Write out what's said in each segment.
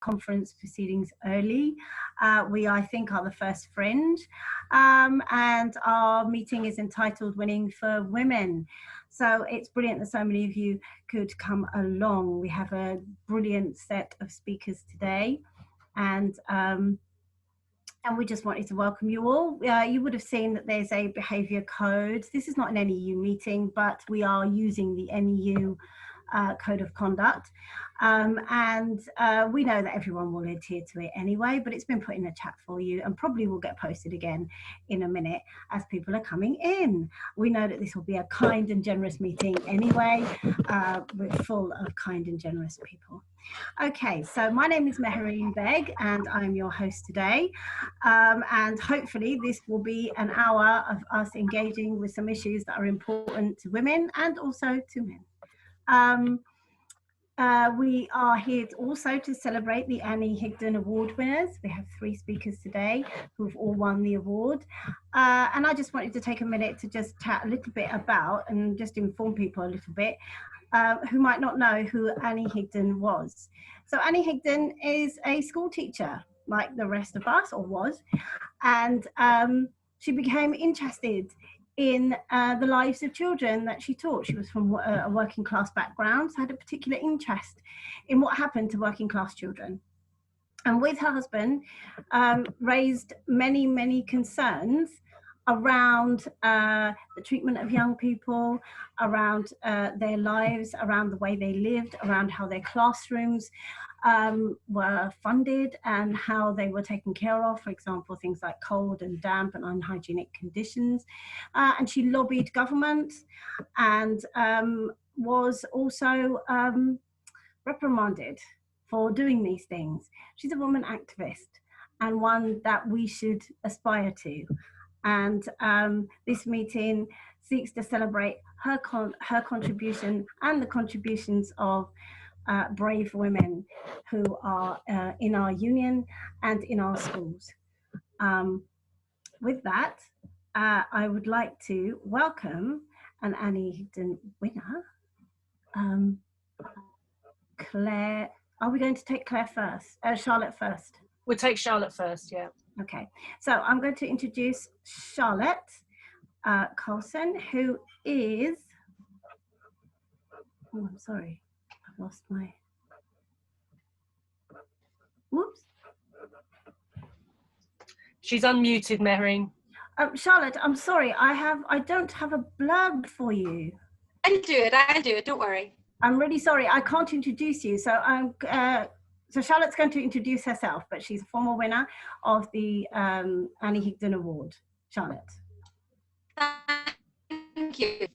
conference proceedings early. We, I think, are the first fringe, and our meeting is entitled Winning for Women. So it's brilliant that so many of you could come along. We have a brilliant set of speakers today, and we just wanted to welcome you all. You would have seen that there's a behaviour code. This is not an NEU meeting, but we are using the NEU code of conduct, and we know that everyone will adhere to it anyway, but it's been put in the chat for you and probably will get posted again in a minute as people are coming in. We know that this will be a kind and generous meeting anyway. We're full of kind and generous people. Okay, so my name is Mehreen Begg and I'm your host today, and hopefully this will be an hour of us engaging with some issues that are important to women and also to men. We are here also to celebrate the Annie Higdon Award winners. We have 3 speakers today who've all won the award. And I just wanted to take a minute to just chat a little bit about and just inform people a little bit who might not know who Annie Higdon was. So Annie Higdon is a school teacher like the rest of us, or was, and she became interested in the lives of children that she taught. She was from a working class background, so had a particular interest in what happened to working class children. And with her husband, raised many, many concerns around the treatment of young people, around their lives, around the way they lived, around how their classrooms were funded and how they were taken care of, for example, things like cold and damp and unhygienic conditions. And she lobbied government and was also reprimanded for doing these things. She's a woman activist and one that we should aspire to. And this meeting seeks to celebrate her contribution and the contributions of brave women who are in our union and in our schools. With that, I would like to welcome an Annie Higdon winner, Claire. Are we going to take Claire first? Charlotte first? We'll take Charlotte first, yeah. Okay, so I'm going to introduce Charlotte Carson, who is, oh, I'm sorry, I've lost my, whoops. She's unmuted, Mehreen. Charlotte, I'm sorry, I don't have a blurb for you. I'll do it, don't worry. I'm really sorry, I can't introduce you, so so Charlotte's going to introduce herself, but she's a former winner of the Annie Higdon Award. Charlotte. Thank you.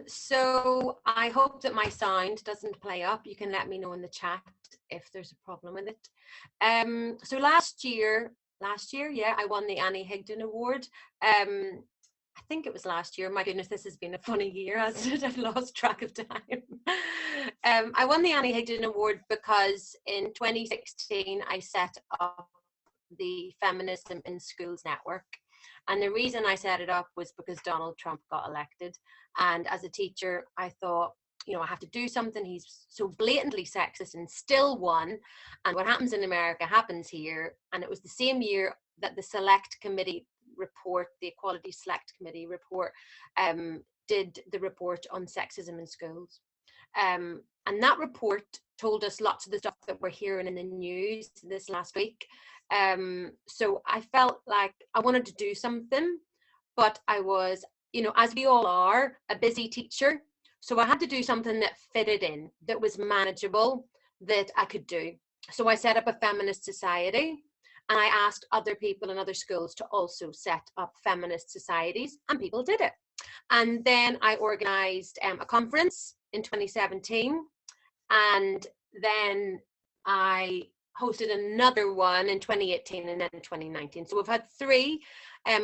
So I hope that my sound doesn't play up. You can let me know in the chat if there's a problem with it. So last year, yeah, I won the Annie Higdon Award. I think it was last year. My goodness, this has been a funny year, hasn't it? I've lost track of time. I won the Annie Higdon Award because in 2016, I set up the Feminism in Schools network. And the reason I set it up was because Donald Trump got elected. And as a teacher, I thought, you know, I have to do something. He's so blatantly sexist and still won. And what happens in America happens here. And it was the same year that the Select Committee report, the Equality Select Committee report, did the report on sexism in schools. And that report told us lots of the stuff that we're hearing in the news this last week. So I felt like I wanted to do something, but I was, you know, as we all are, a busy teacher. So I had to do something that fitted in, that was manageable, that I could do. So I set up a feminist society. And I asked other people in other schools to also set up feminist societies, and people did it. And then I organised a conference in 2017, and then I hosted another one in 2018 and then 2019. So we've had 3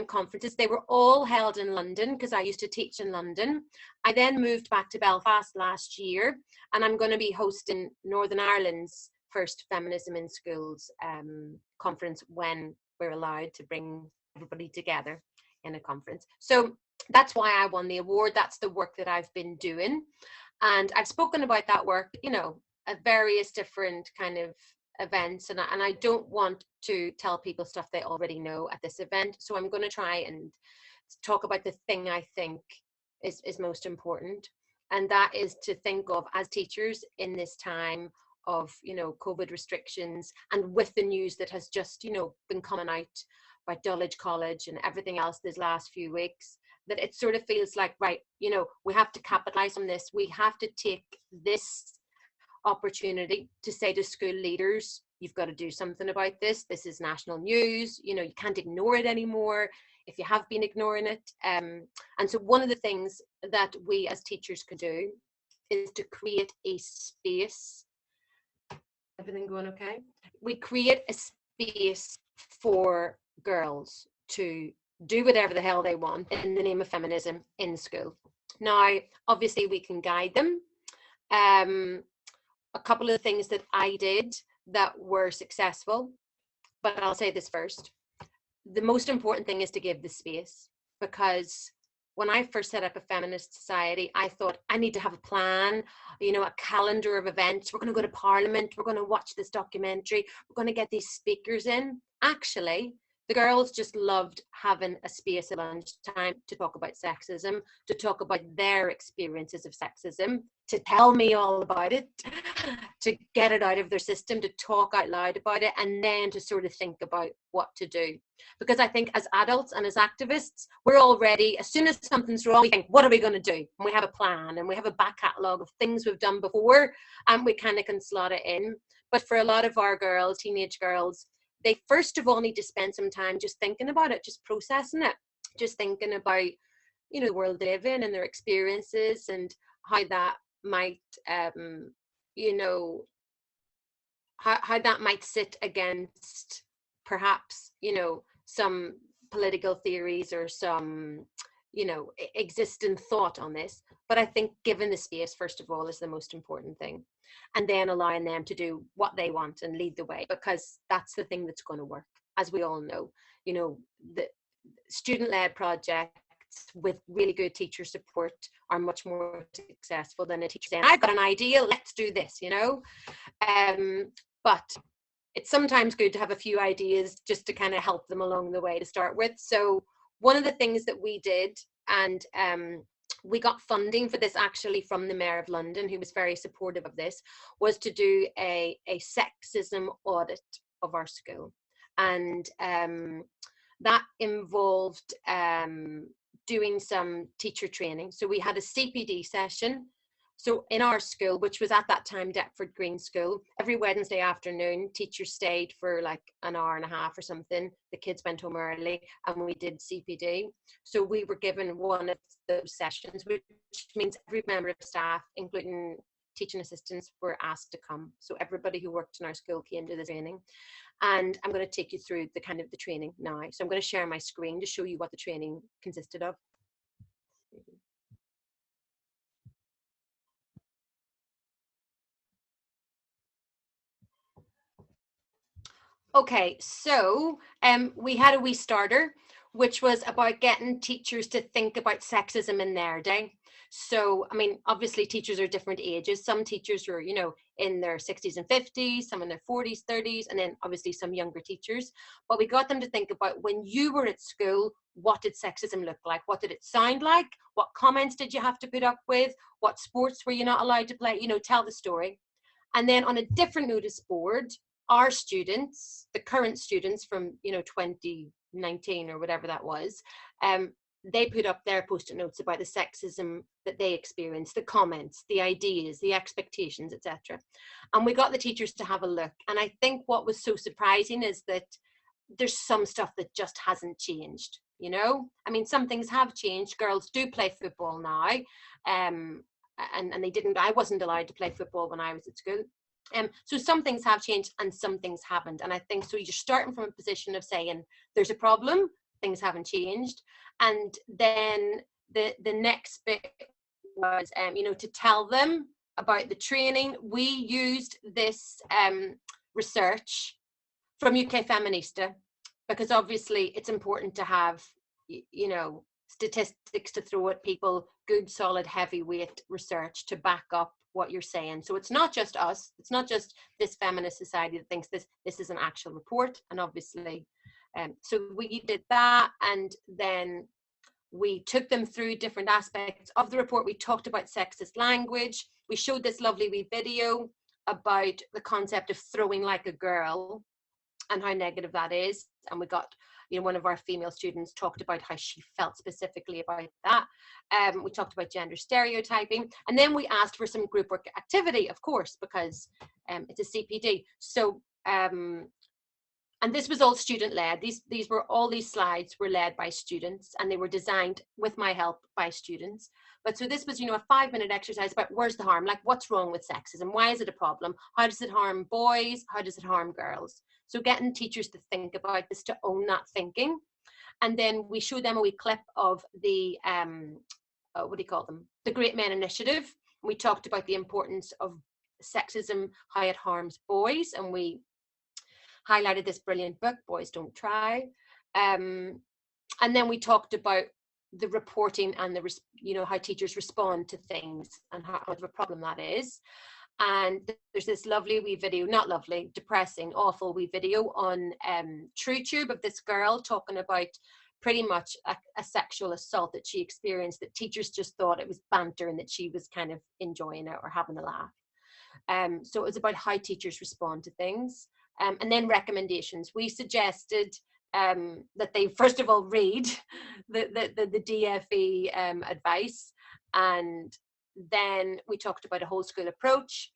conferences. They were all held in London because I used to teach in London. I then moved back to Belfast last year, and I'm going to be hosting Northern Ireland's first Feminism in Schools conference when we're allowed to bring everybody together in a conference. So that's why I won the award. That's the work that I've been doing. And I've spoken about that work, you know, at various different kind of events, and I don't want to tell people stuff they already know at this event. So I'm going to try and talk about the thing I think is most important, and that is to think of as teachers in this time of, you know, COVID restrictions, and with the news that has just, you know, been coming out about Dulwich College and everything else these last few weeks, that it sort of feels like, right, you know, we have to capitalize on this. We have to take this opportunity to say to school leaders, you've got to do something about this. This is national news. You know, you can't ignore it anymore if you have been ignoring it. And so one of the things that we as teachers could do is to create a space. Everything going okay? We create a space for girls to do whatever the hell they want in the name of feminism in school. Now, obviously we can guide them. A couple of things that I did that were successful, but I'll say this first. The most important thing is to give the space, because when I first set up a feminist society, I thought I need to have a plan, you know, a calendar of events. We're going to go to Parliament. We're going to watch this documentary. We're going to get these speakers in. Actually, the girls just loved having a space at lunchtime to talk about sexism, to talk about their experiences of sexism, to tell me all about it, to get it out of their system, to talk out loud about it, and then to sort of think about what to do. Because I think as adults and as activists, we're already, as soon as something's wrong, we think, what are we going to do? And we have a plan, and we have a back catalogue of things we've done before, and we kind of can slot it in. But for a lot of our girls, teenage girls, they first of all need to spend some time just thinking about it, just processing it, just thinking about, you know, the world they live in and their experiences, and how that might, you know, how that might sit against perhaps, you know, some political theories or some, you know, existing thought on this. But I think giving the space, first of all, is the most important thing. And then allowing them to do what they want and lead the way, because that's the thing that's going to work. As we all know, you know, the student-led projects with really good teacher support are much more successful than a teacher saying, I've got an idea, let's do this, you know. But it's sometimes good to have a few ideas just to kind of help them along the way to start with. So one of the things that we did, and we got funding for this actually from the Mayor of London, who was very supportive of this, was to do a sexism audit of our school. And that involved doing some teacher training. So we had a CPD session. So in our school, which was at that time Deptford Green School, every Wednesday afternoon, teachers stayed for like an hour and a half or something. The kids went home early and we did CPD. So we were given one of those sessions, which means every member of staff, including teaching assistants, were asked to come. So everybody who worked in our school came to the training. And I'm going to take you through the kind of the training now. So I'm going to share my screen to show you what the training consisted of. Okay, so we had a wee starter, which was about getting teachers to think about sexism in their day. So, I mean, obviously teachers are different ages. Some teachers are, you know, in their 60s and 50s, some in their 40s, 30s, and then obviously some younger teachers. But we got them to think about, when you were at school, what did sexism look like? What did it sound like? What comments did you have to put up with? What sports were you not allowed to play? You know, tell the story. And then on a different notice board, our students, the current students from, you know, 2019 or whatever that was, they put up their post-it notes about the sexism that they experienced, the comments, the ideas, the expectations, etc. And we got the teachers to have a look. And I think what was so surprising is that there's some stuff that just hasn't changed, you know? I mean, some things have changed. Girls do play football now. And they didn't, I wasn't allowed to play football when I was at school. So some things have changed and some things haven't. And I think so you're starting from a position of saying there's a problem, things haven't changed. And then the next bit was, you know, to tell them about the training. We used this research from UK Feminista, because obviously it's important to have, you know, statistics to throw at people, good, solid, heavyweight research to back up what you're saying. So it's not just us, it's not just this feminist society that thinks this is an actual report. And obviously, so we did that, and then we took them through different aspects of the report. We talked about sexist language. We showed this lovely wee video about the concept of throwing like a girl and how negative that is. And we got, you know, one of our female students talked about how she felt specifically about that. We talked about gender stereotyping, and then we asked for some group work activity, of course, because it's a CPD. So, and this was all student led. All these slides were led by students, and they were designed with my help by students. But so this was, you know, a 5-minute exercise about where's the harm, like what's wrong with sexism? Why is it a problem? How does it harm boys? How does it harm girls? So getting teachers to think about this, to own that thinking. And then we showed them a wee clip of the, what do you call them? The Great Men Initiative. We talked about the importance of sexism, how it harms boys. And we highlighted this brilliant book, Boys Don't Try. And then we talked about the reporting and the, you know, how teachers respond to things and how much of a problem that is. And there's this lovely wee video, not lovely, depressing, awful wee video on TrueTube of this girl talking about pretty much a sexual assault that she experienced, that teachers just thought it was banter and that she was kind of enjoying it or having a laugh. So it was about how teachers respond to things. And then recommendations. We suggested that they first of all read the DFE advice, and then we talked about a whole school approach.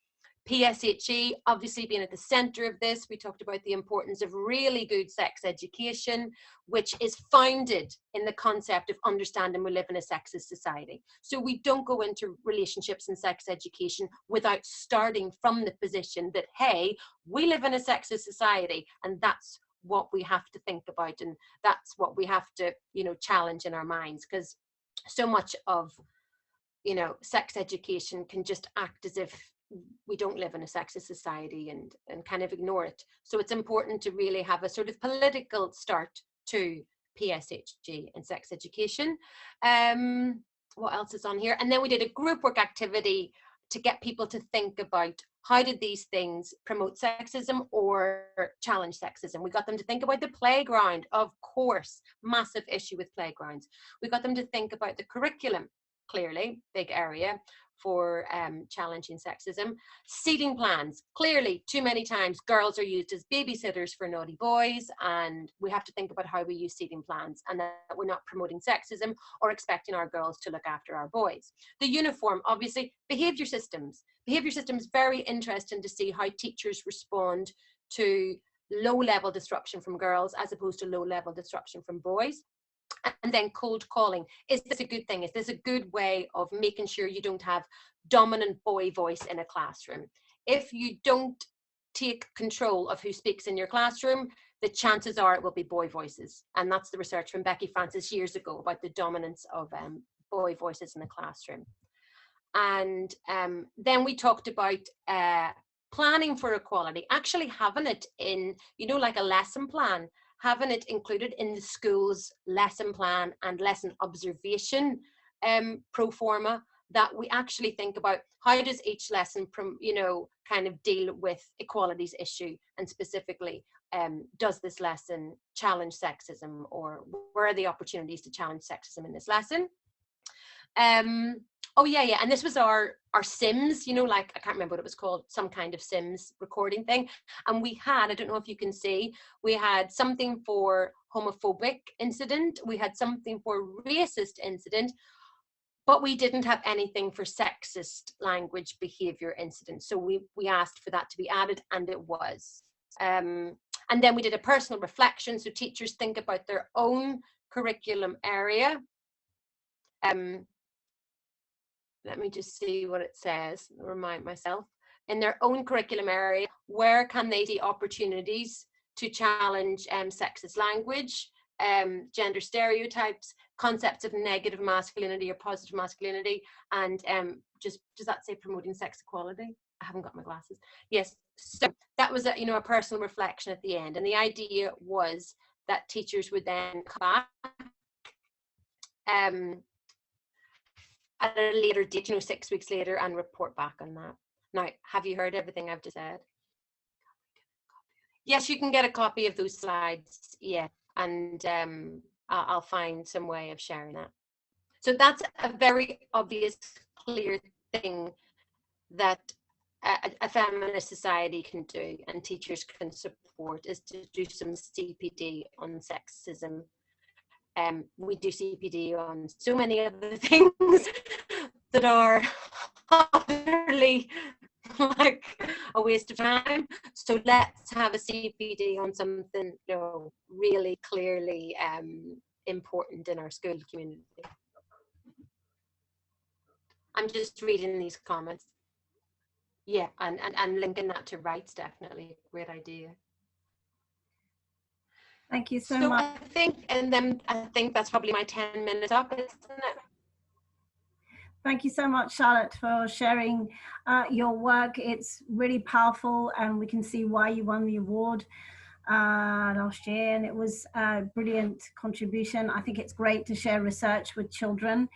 PSHE obviously being at the center of this. We talked about the importance of really good sex education, which is founded in the concept of understanding we live in a sexist society. So we don't go into relationships and sex education without starting from the position that, hey, we live in a sexist society, and that's what we have to think about, and that's what we have to, you know, challenge in our minds, because so much of, you know, sex education can just act as if we don't live in a sexist society and kind of ignore it. So it's important to really have a sort of political start to PSHG and sex education. What else is on here? And then we did a group work activity to get people to think about how did these things promote sexism or challenge sexism. We got them to think about the playground, of course, massive issue with playgrounds. We got them to think about the curriculum, clearly, big area for challenging sexism. Seating plans, clearly too many times girls are used as babysitters for naughty boys, and we have to think about how we use seating plans and that we're not promoting sexism or expecting our girls to look after our boys. The uniform, obviously, behaviour systems. Behaviour systems, very interesting to see how teachers respond to low-level disruption from girls as opposed to low-level disruption from boys. And then cold calling. Is this a good thing? Is this a good way of making sure you don't have dominant boy voice in a classroom? If you don't take control of who speaks in your classroom, the chances are it will be boy voices. And that's the research from Becky Francis years ago about the dominance of boy voices in the classroom. And then we talked about planning for equality, actually having it in, you know, like a lesson plan, having it included in the school's lesson plan and lesson observation pro forma, that we actually think about how does each lesson, you know, kind of deal with equalities issue, and specifically, does this lesson challenge sexism, or where are the opportunities to challenge sexism in this lesson? Oh yeah, and this was our Sims, you know, like, I can't remember what it was called, some kind of Sims recording thing. And we had, I don't know if you can see, we had something for homophobic incident, we had something for racist incident, but we didn't have anything for sexist language behavior incident. So we asked for that to be added, and it was. And then we did a personal reflection, so teachers think about their own curriculum area. Let me just see what it says, remind myself. In their own curriculum area, where can they see opportunities to challenge sexist language, gender stereotypes, concepts of negative masculinity or positive masculinity, and just, does that say promoting sex equality? I haven't got my glasses. Yes, so that was a, you know, a personal reflection at the end. And the idea was that teachers would then come back at a later date, 6 weeks later, and report back on that. Now, have you heard everything I've just said? Yes, you can get a copy of those slides, yeah, and I'll find some way of sharing that. So that's a very obvious, clear thing that a feminist society can do and teachers can support, is to do some CPD on sexism. We do CPD on so many other things that are utterly like a waste of time. So let's have a CPD on something really clearly important in our school community. I'm just reading these comments. Yeah, and linking that to rights, definitely a great idea. Thank you so much. I think that's probably my 10 minutes up, isn't it? Thank you so much, Charlotte, for sharing your work. It's really powerful, and we can see why you won the award last year, and it was a brilliant contribution. I think it's great to share research with children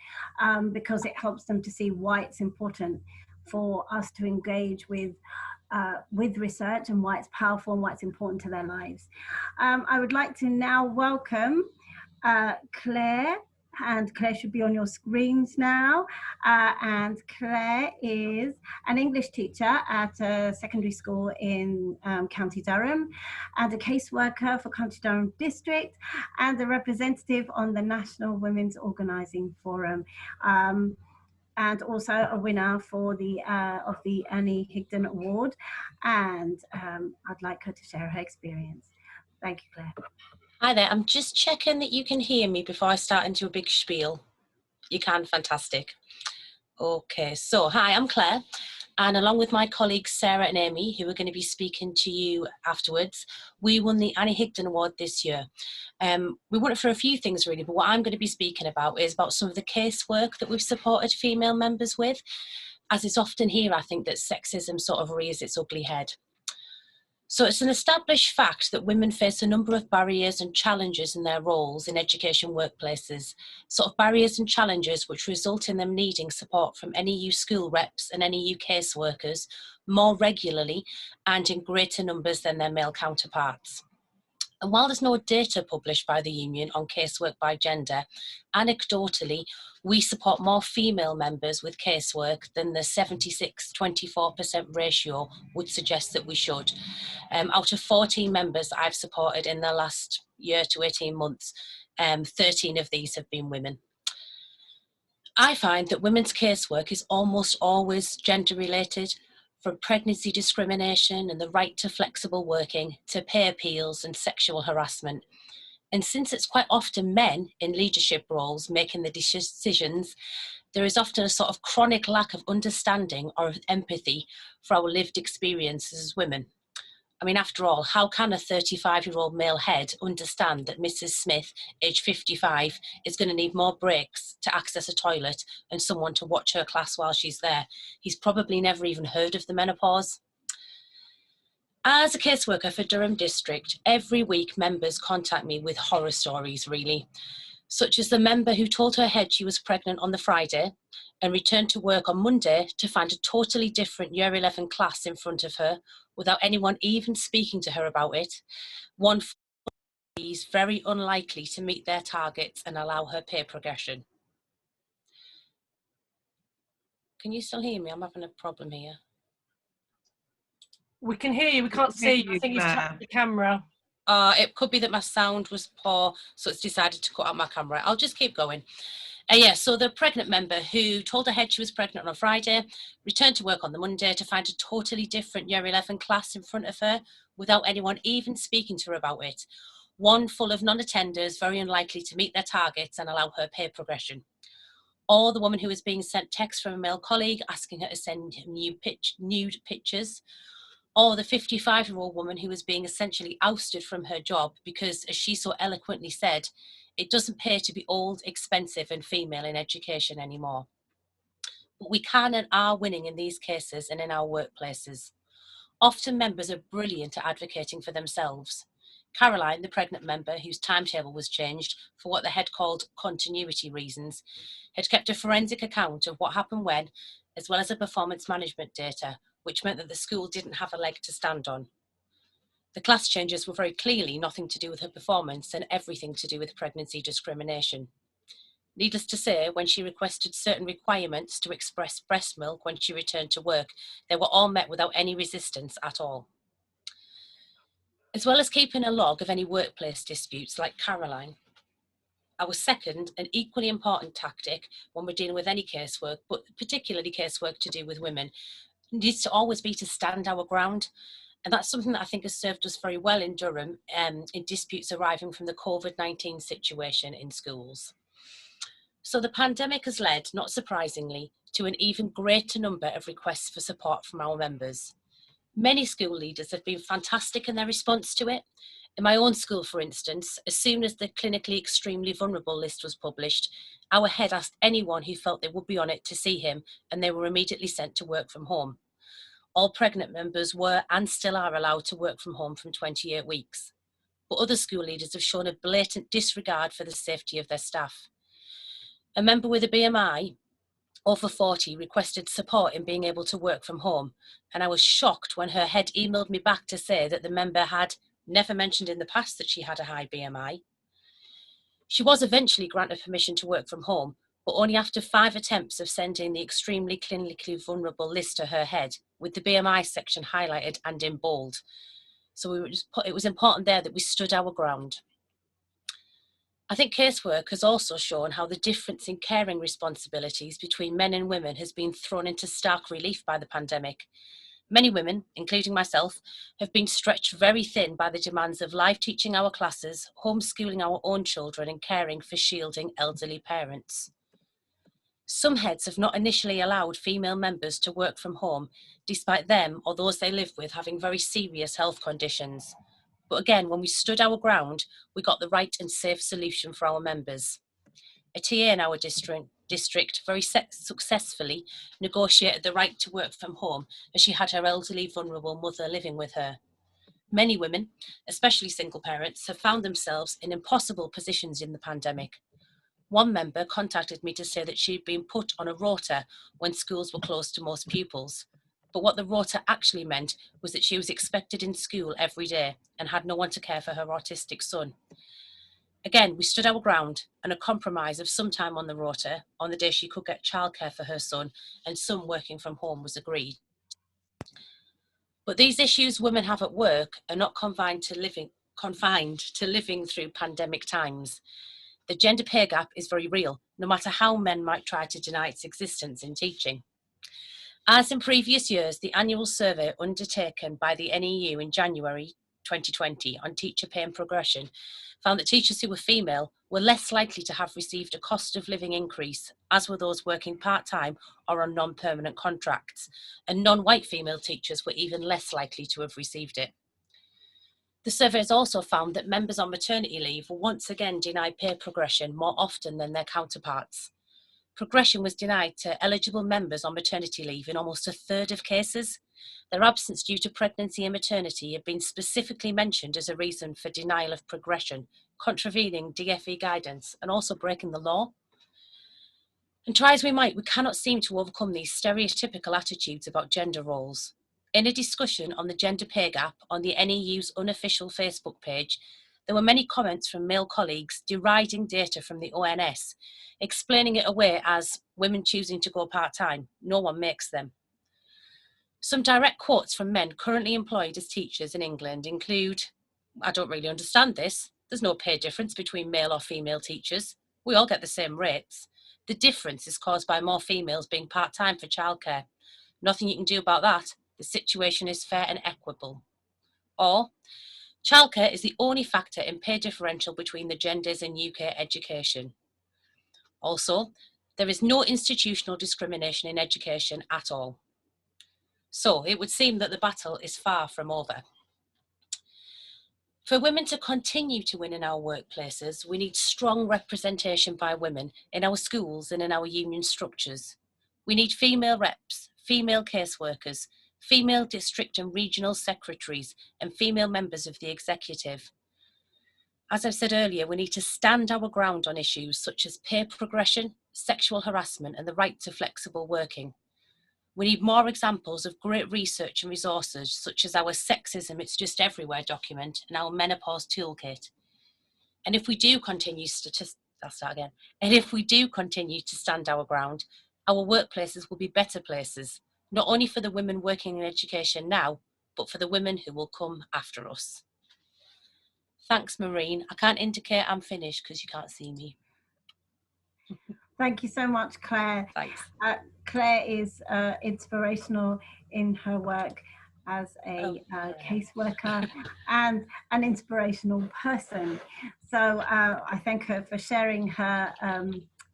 because it helps them to see why it's important for us to engage with research and why it's powerful and why it's important to their lives. I would like to now welcome Claire, and Claire should be on your screens now. And Claire is an English teacher at a secondary school in County Durham, and a caseworker for County Durham District, and a representative on the National Women's Organising Forum. And also a winner for the of the Annie Higdon Award, and I'd like her to share her experience. Thank you, Claire. Hi there, I'm just checking that you can hear me before I start into a big spiel. You can, fantastic. Okay, so hi, I'm Claire, and along with my colleagues Sarah and Amy, who are going to be speaking to you afterwards, we won the Annie Higdon Award this year. We won it for a few things really, but what I'm going to be speaking about is about some of the casework that we've supported female members with, as it's often here, I think, that sexism sort of rears its ugly head. So it's an established fact that women face a number of barriers and challenges in their roles in education workplaces, sort of barriers and challenges which result in them needing support from NEU school reps and NEU caseworkers more regularly and in greater numbers than their male counterparts. And while there's no data published by the union on casework by gender, anecdotally, we support more female members with casework than the 76-24% ratio would suggest that we should. Out of 14 members I've supported in the last year to 18 months, 13 of these have been women. I find that women's casework is almost always gender related, from pregnancy discrimination and the right to flexible working to pay appeals and sexual harassment. And since it's quite often men in leadership roles making the decisions, there is often a sort of chronic lack of understanding or of empathy for our lived experiences as women. I mean, after all, how can a 35-year-old male head understand that Mrs. Smith, age 55, is going to need more breaks to access a toilet and someone to watch her class while she's there? He's probably never even heard of the menopause. As a caseworker for Durham District, every week members contact me with horror stories, really, such as the member who told her head she was pregnant on the Friday and returned to work on Monday to find a totally different Year 11 class in front of her without anyone even speaking to her about it. One is very unlikely to meet their targets and allow her pay progression. Can you still hear me? I'm having a problem here. We can hear you, we can't see you. I think you've tapped the camera. It could be that my sound was poor, so it's decided to cut out my camera. I'll just keep going. Yeah, so the pregnant member who told her head she was pregnant on a Friday, returned to work on the Monday to find a totally different Year 11 class in front of her without anyone even speaking to her about it. One full of non-attenders, very unlikely to meet their targets and allow her pay progression. Or the woman who was being sent texts from a male colleague asking her to send him nude pictures. Or the 55-year-old woman who was being essentially ousted from her job because, as she so eloquently said, it doesn't pay to be old, expensive and female in education anymore. But we can and are winning in these cases and in our workplaces. Often members are brilliant at advocating for themselves. Caroline, the pregnant member whose timetable was changed for what the head called continuity reasons, had kept a forensic account of what happened when, as well as a performance management data, which meant that the school didn't have a leg to stand on. The class changes were very clearly nothing to do with her performance and everything to do with pregnancy discrimination. Needless to say, when she requested certain requirements to express breast milk when she returned to work, they were all met without any resistance at all. As well as keeping a log of any workplace disputes like Caroline, our second and equally important tactic when we're dealing with any casework, but particularly casework to do with women, needs to always be to stand our ground. And that's something that I think has served us very well in Durham in disputes arising from the COVID-19 situation in schools. So the pandemic has led, not surprisingly, to an even greater number of requests for support from our members. Many school leaders have been fantastic in their response to it. In my own school, for instance, as soon as the clinically extremely vulnerable list was published, our head asked anyone who felt they would be on it to see him, and they were immediately sent to work from home. All pregnant members were and still are allowed to work from home from 28 weeks. But other school leaders have shown a blatant disregard for the safety of their staff. A member with a BMI over 40 requested support in being able to work from home, and I was shocked when her head emailed me back to say that the member had never mentioned in the past that she had a high BMI. She was eventually granted permission to work from home, but only after 5 attempts of sending the extremely clinically vulnerable list to her head, with the BMI section highlighted and in bold. So it was important there that we stood our ground. I think casework has also shown how the difference in caring responsibilities between men and women has been thrown into stark relief by the pandemic. Many women, including myself, have been stretched very thin by the demands of live teaching our classes, homeschooling our own children, and caring for shielding elderly parents. Some heads have not initially allowed female members to work from home, despite them or those they live with having very serious health conditions. But again, when we stood our ground, we got the right and safe solution for our members. A TA in our district very successfully negotiated the right to work from home as she had her elderly, vulnerable mother living with her. Many women, especially single parents, have found themselves in impossible positions in the pandemic. One member contacted me to say that she'd been put on a rota when schools were closed to most pupils. But what the rota actually meant was that she was expected in school every day and had no one to care for her autistic son. Again, we stood our ground, and a compromise of some time on the rota on the day she could get childcare for her son and some working from home was agreed. But these issues women have at work are not confined to living through pandemic times. The gender pay gap is very real, no matter how men might try to deny its existence in teaching. As in previous years, the annual survey undertaken by the NEU in January 2020 on teacher pay and progression found that teachers who were female were less likely to have received a cost of living increase, as were those working part-time or on non-permanent contracts, and non-white female teachers were even less likely to have received it. The survey has also found that members on maternity leave were once again denied pay progression more often than their counterparts. Progression was denied to eligible members on maternity leave in almost a third of cases. Their absence due to pregnancy and maternity had been specifically mentioned as a reason for denial of progression, contravening DfE guidance and also breaking the law. And try as we might, we cannot seem to overcome these stereotypical attitudes about gender roles. In a discussion on the gender pay gap on the NEU's unofficial Facebook page, there were many comments from male colleagues deriding data from the ONS, explaining it away as women choosing to go part-time. No one makes them. Some direct quotes from men currently employed as teachers in England include, "I don't really understand this. There's no pay difference between male or female teachers. We all get the same rates. The difference is caused by more females being part-time for childcare. Nothing you can do about that. The situation is fair and equitable." Or, "Childcare is the only factor in pay differential between the genders in UK education." Also, there is no institutional discrimination in education at all. So it would seem that the battle is far from over. For women to continue to win in our workplaces, we need strong representation by women in our schools and in our union structures. We need female reps, female caseworkers, female district and regional secretaries, and female members of the executive. As I've said earlier, we need to stand our ground on issues such as pay progression, sexual harassment, and the right to flexible working. We need more examples of great research and resources such as our Sexism It's Just Everywhere document and our Menopause Toolkit. And if we do continue to stand our ground, our workplaces will be better places, not only for the women working in education now, but for the women who will come after us. Thanks, Mehreen. I can't indicate I'm finished because you can't see me. Thank you so much, Claire. Thanks. Claire is inspirational in her work as a caseworker and an inspirational person. So I thank her for sharing her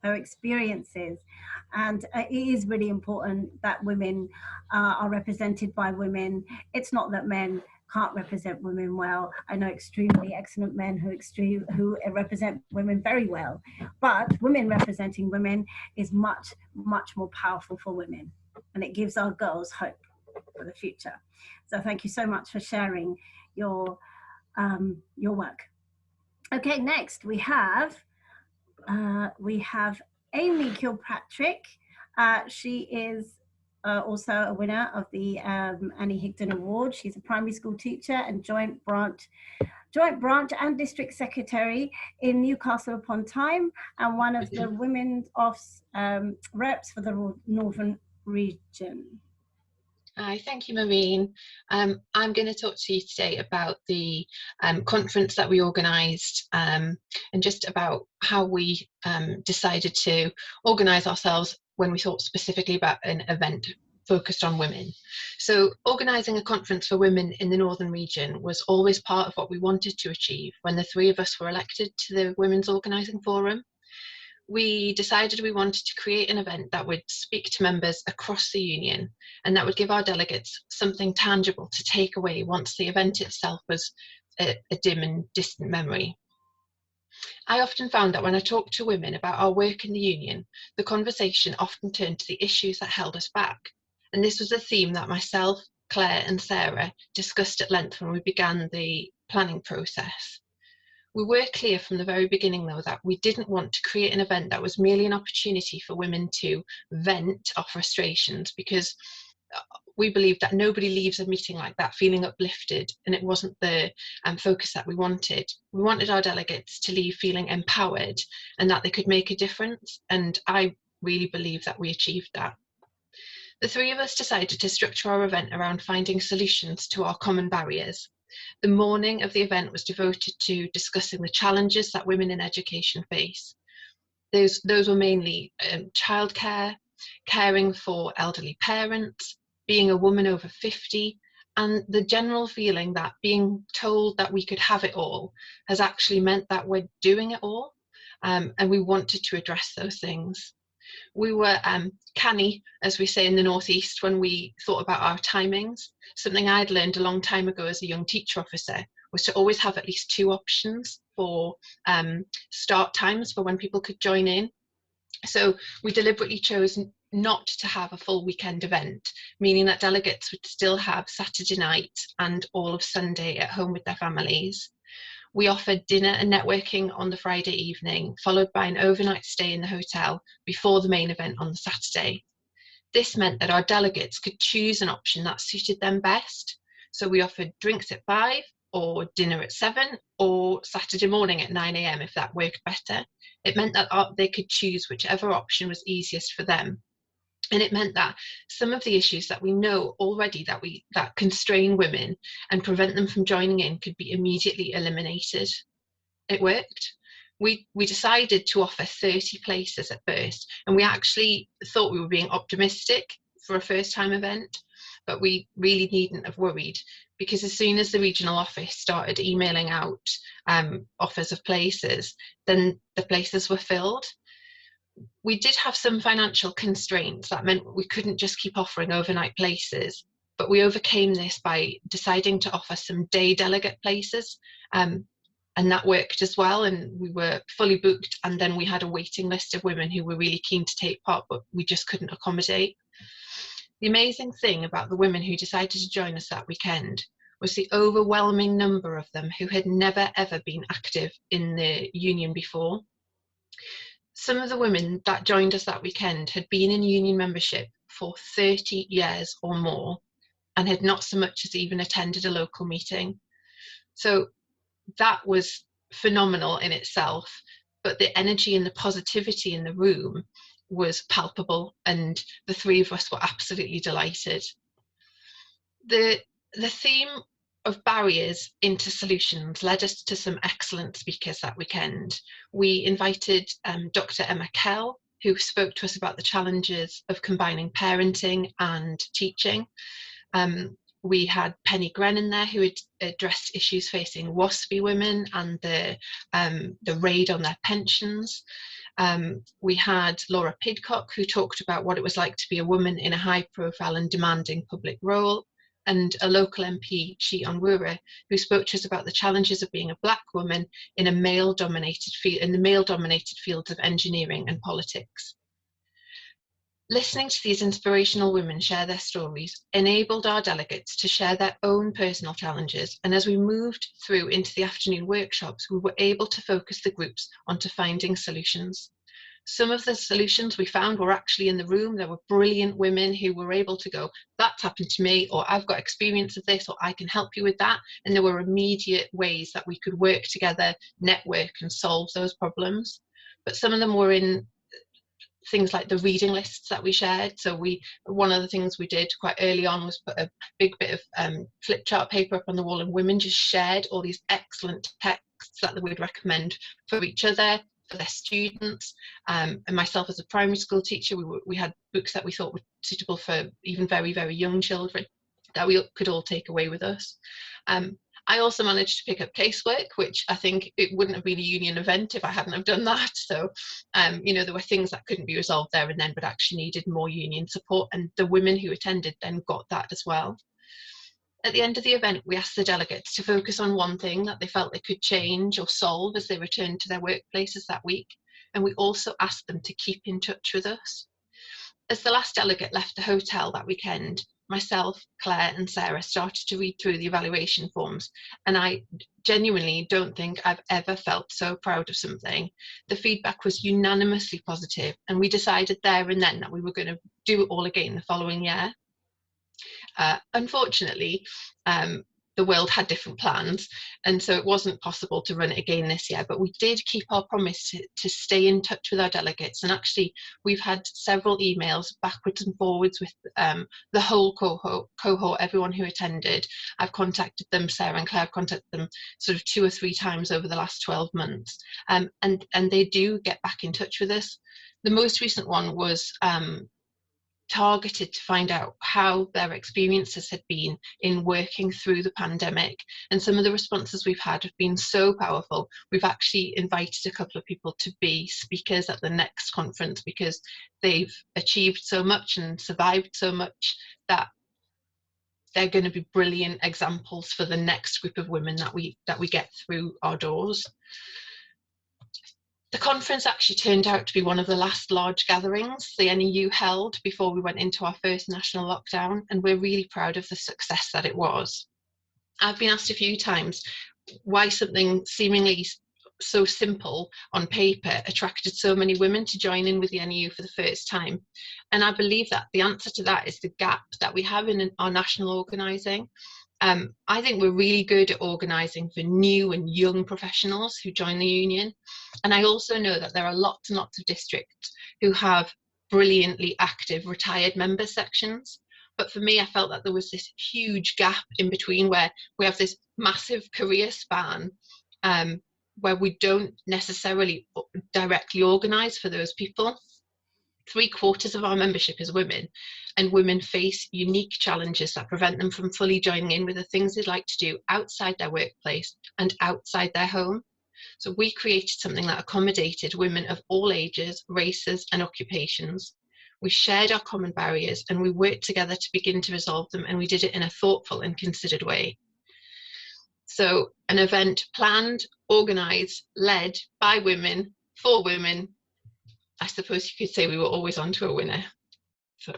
experiences. And it is really important that women are represented by women. It's not that men can't represent women well. I know extremely excellent men who represent women very well, but women representing women is much, much more powerful for women, and it gives our girls hope for the future. So thank you so much for sharing your work. Okay, next we have Amy Kilpatrick. She is also a winner of the Annie Higdon Award. She's a primary school teacher and joint branch and district secretary in Newcastle upon Tyne, and one of the women's Ofs reps for the Northern region. Hi, thank you, Mehreen. I'm going to talk to you today about the conference that we organised and just about how we decided to organise ourselves when we thought specifically about an event focused on women. So organising a conference for women in the Northern region was always part of what we wanted to achieve when the three of us were elected to the Women's Organising Forum. We decided we wanted to create an event that would speak to members across the union and that would give our delegates something tangible to take away once the event itself was a dim and distant memory. I often found that when I talked to women about our work in the union, the conversation often turned to the issues that held us back. And this was a theme that myself, Claire and Sarah discussed at length when we began the planning process. We were clear from the very beginning, though, that we didn't want to create an event that was merely an opportunity for women to vent our frustrations, because we believed that nobody leaves a meeting like that feeling uplifted, and it wasn't the focus that we wanted. We wanted our delegates to leave feeling empowered and that they could make a difference, and I really believe that we achieved that. The three of us decided to structure our event around finding solutions to our common barriers. The morning of the event was devoted to discussing the challenges that women in education face. Those were mainly childcare, caring for elderly parents, being a woman over 50, and the general feeling that being told that we could have it all has actually meant that we're doing it all, and we wanted to address those things. We were canny, as we say in the Northeast, when we thought about our timings. Something I'd learned a long time ago as a young teacher officer was to always have at least 2 options for start times for when people could join in. So we deliberately chose not to have a full weekend event, meaning that delegates would still have Saturday night and all of Sunday at home with their families. We offered dinner and networking on the Friday evening, followed by an overnight stay in the hotel before the main event on the Saturday. This meant that our delegates could choose an option that suited them best. So we offered drinks at 5, or dinner at 7, or Saturday morning at 9 AM if that worked better. It meant that they could choose whichever option was easiest for them. And it meant that some of the issues that we know already that constrain women and prevent them from joining in could be immediately eliminated. It worked. We decided to offer 30 places at first, and we actually thought we were being optimistic for a first-time event, but we really needn't have worried, because as soon as the regional office started emailing out offers of places, then the places were filled. We did have some financial constraints that meant we couldn't just keep offering overnight places, but we overcame this by deciding to offer some day delegate places, and that worked as well, and we were fully booked, and then we had a waiting list of women who were really keen to take part, but we just couldn't accommodate. The amazing thing about the women who decided to join us that weekend was the overwhelming number of them who had never ever been active in the union before. Some of the women that joined us that weekend had been in union membership for 30 years or more and had not so much as even attended a local meeting. So that was phenomenal in itself, but the energy and the positivity in the room was palpable, and the three of us were absolutely delighted. The theme of barriers into solutions led us to some excellent speakers that weekend. We invited Dr. Emma Kell, who spoke to us about the challenges of combining parenting and teaching. We had Penny Grennan there, who had addressed issues facing WASPy women and the raid on their pensions. We had Laura Pidcock, who talked about what it was like to be a woman in a high-profile and demanding public role, and a local MP, Chi Onwurah, who spoke to us about the challenges of being a Black woman in a male-dominated field, in the male-dominated fields of engineering and politics. Listening to these inspirational women share their stories enabled our delegates to share their own personal challenges, and as we moved through into the afternoon workshops, we were able to focus the groups onto finding solutions. Some of the solutions we found were actually in the room. There were brilliant women who were able to go, that's happened to me, or I've got experience of this, or I can help you with that. And there were immediate ways that we could work together, network, and solve those problems. But some of them were in things like the reading lists that we shared. So one of the things we did quite early on was put a big bit of flip chart paper up on the wall, and women just shared all these excellent texts that they would recommend for each other, for their students, and myself as a primary school teacher, we had books that we thought were suitable for even very, very young children that we could all take away with us. I also managed to pick up casework, which I think it wouldn't have been a union event if I hadn't have done that. So, you know, there were things that couldn't be resolved there and then, but actually needed more union support. And the women who attended then got that as well. At the end of the event, we asked the delegates to focus on one thing that they felt they could change or solve as they returned to their workplaces that week. And we also asked them to keep in touch with us. As the last delegate left the hotel that weekend, myself, Claire and Sarah started to read through the evaluation forms, and I genuinely don't think I've ever felt so proud of something. The feedback was unanimously positive, and we decided there and then that we were going to do it all again the following year. Unfortunately, the world had different plans, and so it wasn't possible to run it again this year, but we did keep our promise to stay in touch with our delegates. And actually we've had several emails backwards and forwards with the whole cohort, everyone who attended. I've contacted them, Sarah and Claire have contacted them sort of 2 or 3 times over the last 12 months, and they do get back in touch with us. The most recent one was targeted to find out how their experiences had been in working through the pandemic, and some of the responses we've had have been so powerful. We've actually invited a couple of people to be speakers at the next conference because they've achieved so much and survived so much that they're going to be brilliant examples for the next group of women that we get through our doors. The conference actually turned out to be one of the last large gatherings the NEU held before we went into our first national lockdown, and we're really proud of the success that it was. I've been asked a few times why something seemingly so simple on paper attracted so many women to join in with the NEU for the first time. And I believe that the answer to that is the gap that we have in our national organising. I think we're really good at organising for new and young professionals who join the union. And I also know that there are lots and lots of districts who have brilliantly active retired member sections. But for me, I felt that there was this huge gap in between where we have this massive career span where we don't necessarily directly organise for those people. 3/4 of our membership is women, and women face unique challenges that prevent them from fully joining in with the things they'd like to do outside their workplace and outside their home. So we created something that accommodated women of all ages, races and occupations. We shared our common barriers and we worked together to begin to resolve them, and we did it in a thoughtful and considered way. So an event planned, organised, led by women, for women. I suppose you could say we were always on to a winner. So.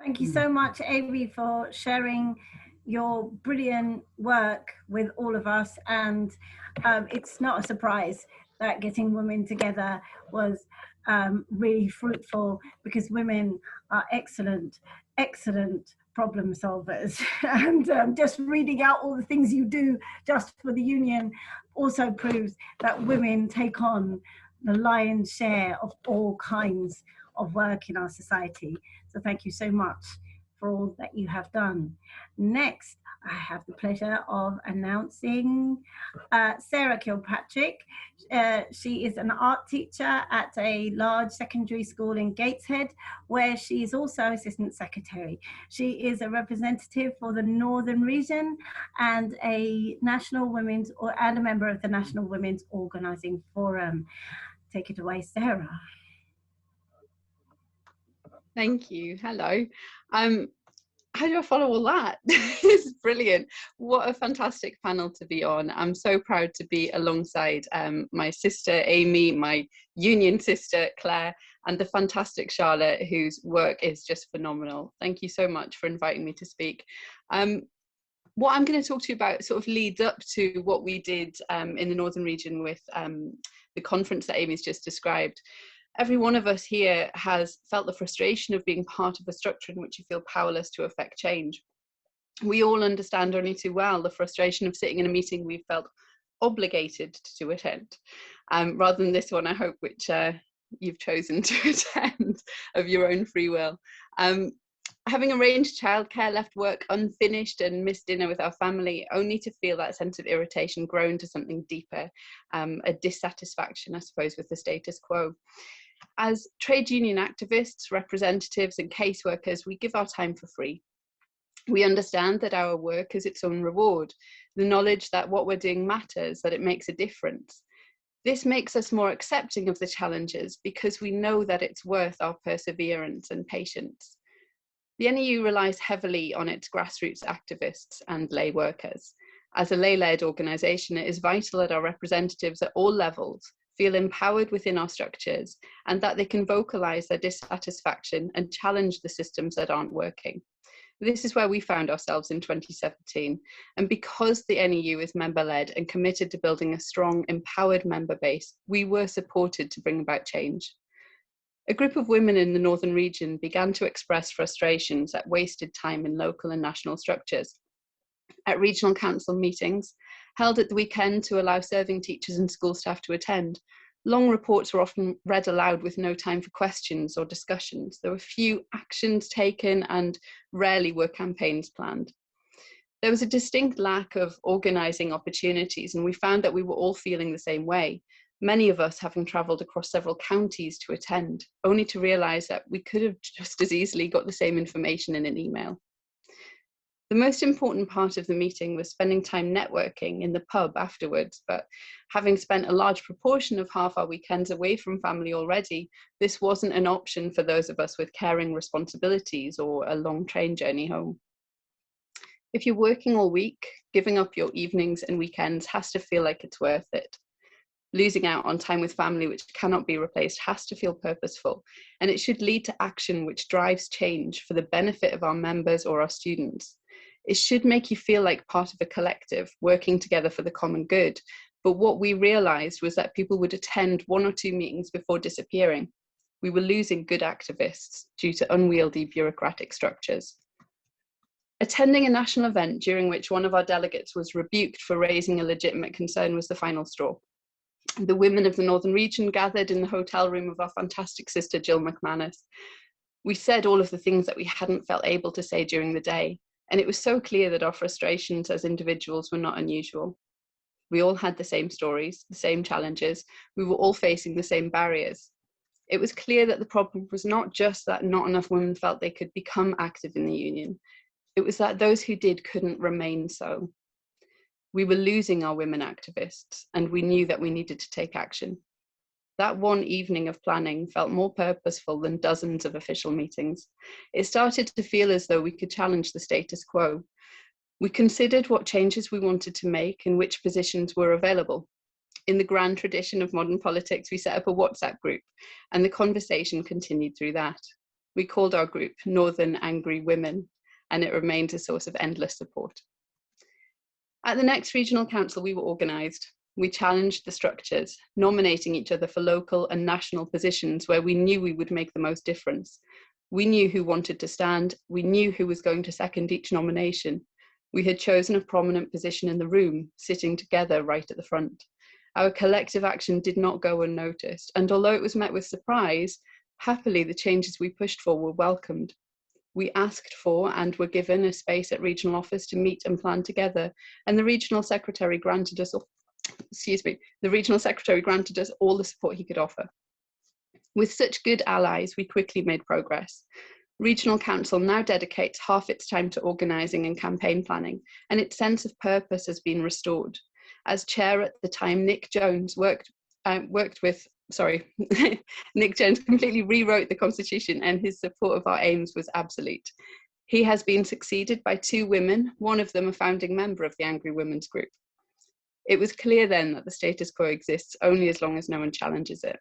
Thank you so much, Amy, for sharing your brilliant work with all of us. And it's not a surprise that getting women together was really fruitful, because women are excellent problem solvers. And just reading out all the things you do just for the union also proves that women take on the lion's share of all kinds of work in our society. So thank you so much for all that you have done. Next, I have the pleasure of announcing Sarah Kilpatrick. She is an art teacher at a large secondary school in Gateshead, where she is also assistant secretary. She is a representative for the Northern region and a and a member of the National Women's Organising Forum. Take it away, Sarah. Thank you. Hello. How do I follow all that? It's brilliant. What a fantastic panel to be on. I'm so proud to be alongside my sister Amy, my union sister Claire, and the fantastic Charlotte, whose work is just phenomenal. Thank you so much for inviting me to speak. What I'm going to talk to you about sort of leads up to what we did in the Northern region with the conference that Amy's just described. Every one of us here has felt the frustration of being part of a structure in which you feel powerless to affect change. We all understand only too well the frustration of sitting in a meeting we felt obligated to attend, rather than this one, I hope, which you've chosen to attend of your own free will. Having arranged childcare, left work unfinished and missed dinner with our family, only to feel that sense of irritation grow into something deeper, a dissatisfaction, I suppose, with the status quo. As trade union activists, representatives and caseworkers, we give our time for free. We understand that our work is its own reward, the knowledge that what we're doing matters, that it makes a difference. This makes us more accepting of the challenges because we know that it's worth our perseverance and patience. The NEU relies heavily on its grassroots activists and lay workers. As a lay-led organisation, it is vital that our representatives at all levels feel empowered within our structures and that they can vocalise their dissatisfaction and challenge the systems that aren't working. This is where we found ourselves in 2017. And because the NEU is member-led and committed to building a strong, empowered member base, we were supported to bring about change. A group of women in the Northern region began to express frustrations at wasted time in local and national structures. At regional council meetings, held at the weekend to allow serving teachers and school staff to attend, long reports were often read aloud with no time for questions or discussions. There were few actions taken and rarely were campaigns planned. There was a distinct lack of organising opportunities, and we found that we were all feeling the same way. Many of us having travelled across several counties to attend, only to realise that we could have just as easily got the same information in an email. The most important part of the meeting was spending time networking in the pub afterwards, but having spent a large proportion of half our weekends away from family already, this wasn't an option for those of us with caring responsibilities or a long train journey home. If you're working all week, giving up your evenings and weekends has to feel like it's worth it. Losing out on time with family which cannot be replaced has to feel purposeful, and it should lead to action which drives change for the benefit of our members or our students. It should make you feel like part of a collective, working together for the common good. But what we realised was that people would attend 1 or 2 meetings before disappearing. We were losing good activists due to unwieldy bureaucratic structures. Attending a national event during which one of our delegates was rebuked for raising a legitimate concern was the final straw. The women of the Northern region gathered in the hotel room of our fantastic sister Jill McManus. We said all of the things that we hadn't felt able to say during the day, and it was so clear that our frustrations as individuals were not unusual. We all had the same stories, the same challenges. We were all facing the same barriers. It was clear that the problem was not just that not enough women felt they could become active in the union. It was that those who did couldn't remain so. We were losing our women activists, and we knew that we needed to take action. That one evening of planning felt more purposeful than dozens of official meetings. It started to feel as though we could challenge the status quo. We considered what changes we wanted to make and which positions were available. In the grand tradition of modern politics, we set up a WhatsApp group, and the conversation continued through that. We called our group Northern Angry Women, and it remains a source of endless support. At the next regional council, we were organised. We challenged the structures, nominating each other for local and national positions where we knew we would make the most difference. We knew who wanted to stand. We knew who was going to second each nomination. We had chosen a prominent position in the room, sitting together right at the front. Our collective action did not go unnoticed, and although it was met with surprise, happily the changes we pushed for were welcomed. We asked for and were given a space at regional office to meet and plan together, and the regional secretary granted us all the support he could offer. With such good allies, we quickly made progress. Regional Council now dedicates half its time to organising and campaign planning, and its sense of purpose has been restored. As chair at the time, Nick Jones Nick Jones completely rewrote the constitution, and his support of our aims was absolute. He has been succeeded by 2 women, one of them a founding member of the Angry Women's Group. It was clear then that the status quo exists only as long as no one challenges it.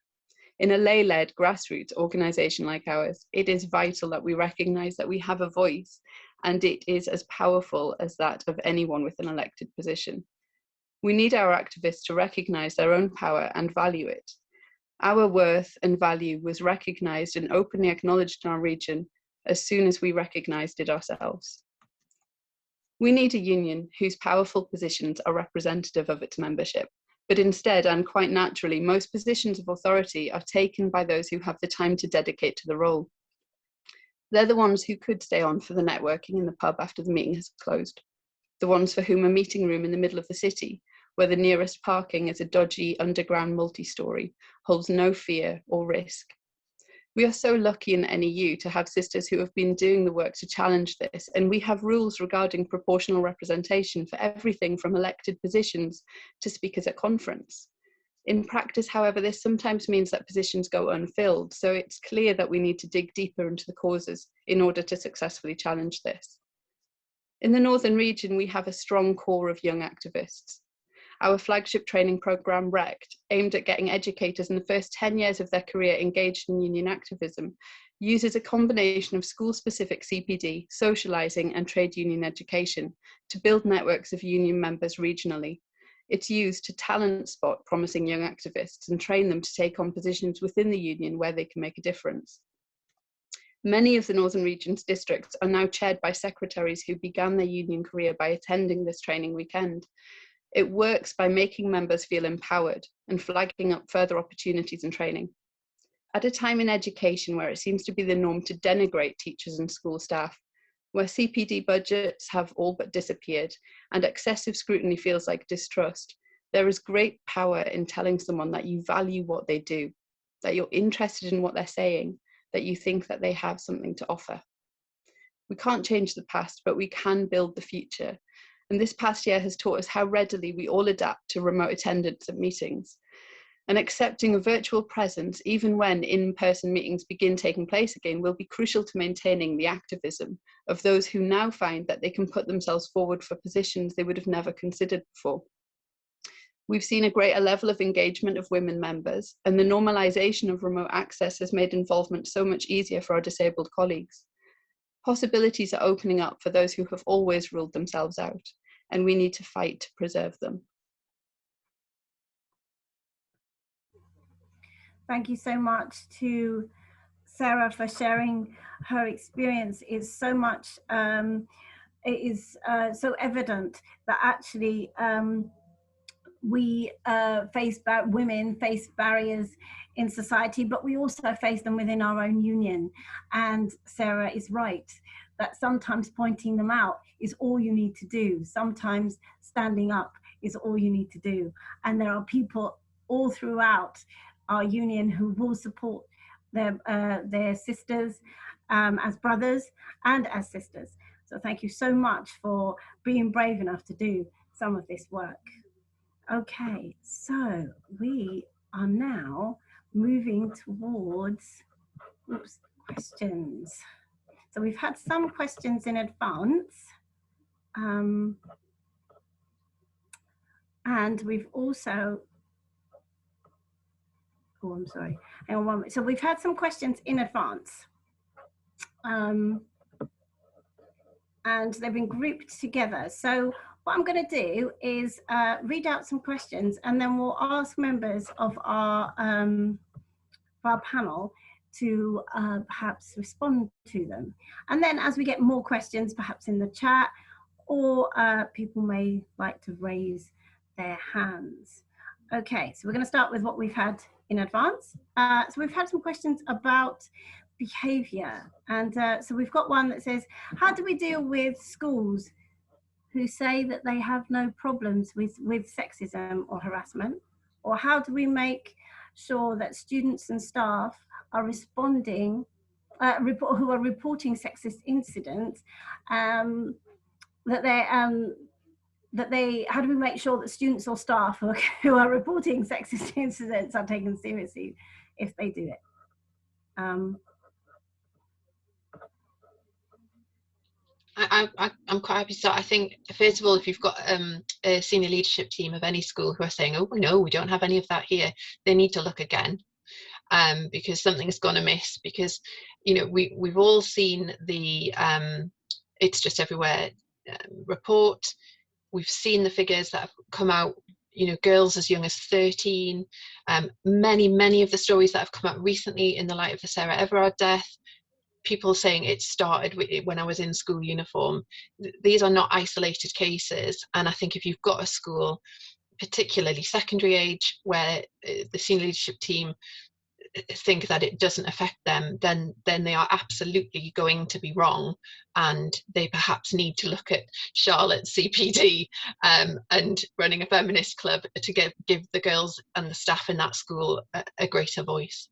In a lay-led grassroots organisation like ours, it is vital that we recognise that we have a voice, and it is as powerful as that of anyone with an elected position. We need our activists to recognise their own power and value it. Our worth and value was recognised and openly acknowledged in our region as soon as we recognised it ourselves. We need a union whose powerful positions are representative of its membership, but instead, and quite naturally, most positions of authority are taken by those who have the time to dedicate to the role. They're the ones who could stay on for the networking in the pub after the meeting has closed, the ones for whom a meeting room in the middle of the city, where the nearest parking is a dodgy underground multi-storey, holds no fear or risk. We are so lucky in the NEU to have sisters who have been doing the work to challenge this, and we have rules regarding proportional representation for everything from elected positions to speakers at conference. In practice, however, this sometimes means that positions go unfilled, so it's clear that we need to dig deeper into the causes in order to successfully challenge this. In the Northern region, we have a strong core of young activists. Our flagship training programme, RECT, aimed at getting educators in the first 10 years of their career engaged in union activism, uses a combination of school-specific CPD, socialising and trade union education to build networks of union members regionally. It's used to talent spot promising young activists and train them to take on positions within the union where they can make a difference. Many of the Northern Region's districts are now chaired by secretaries who began their union career by attending this training weekend. It works by making members feel empowered and flagging up further opportunities and training. At a time in education where it seems to be the norm to denigrate teachers and school staff, where CPD budgets have all but disappeared and excessive scrutiny feels like distrust, there is great power in telling someone that you value what they do, that you're interested in what they're saying, that you think that they have something to offer. We can't change the past, but we can build the future. And this past year has taught us how readily we all adapt to remote attendance at meetings. And accepting a virtual presence, even when in-person meetings begin taking place again, will be crucial to maintaining the activism of those who now find that they can put themselves forward for positions they would have never considered before. We've seen a greater level of engagement of women members, and the normalisation of remote access has made involvement so much easier for our disabled colleagues. Possibilities are opening up for those who have always ruled themselves out, and we need to fight to preserve them. Thank you so much to Sarah for sharing her experience. It's so much, it is so evident that actually women face barriers in society, but we also face them within our own union. And Sarah is right that sometimes pointing them out is all you need to do. Sometimes standing up is all you need to do. And there are people all throughout our union who will support their sisters as brothers and as sisters. So thank you so much for being brave enough to do some of this work. Okay, so we are now moving towards questions. So we've had some questions in advance. And we've also, oh, I'm sorry. So we've had some questions in advance. and they've been grouped together. So what I'm going to do is read out some questions, and then we'll ask members of our panel to perhaps respond to them. And then as we get more questions, perhaps in the chat, or people may like to raise their hands. Okay, so we're going to start with what we've had in advance. So we've had some questions about behaviour, and so we've got one that says, how do we deal with schools who say that they have no problems with sexism or harassment? Or how do we make sure that students and staff are responding, who are reporting sexist incidents, how do we make sure that students or staff who are reporting sexist incidents are taken seriously if they do it? I'm quite happy to start. I think, first of all, if you've got a senior leadership team of any school who are saying, oh, no, we don't have any of that here, they need to look again, because something's gone amiss. Because, you know, we've all seen the It's Just Everywhere report. We've seen the figures that have come out, you know, girls as young as 13, many of the stories that have come out recently in the light of the Sarah Everard death, people saying it started when I was in school uniform. These are not isolated cases, and I think if you've got a school, particularly secondary age, where the senior leadership team think that it doesn't affect them, then they are absolutely going to be wrong, and they perhaps need to look at Charlotte's CPD and running a feminist club to give the girls and the staff in that school a greater voice.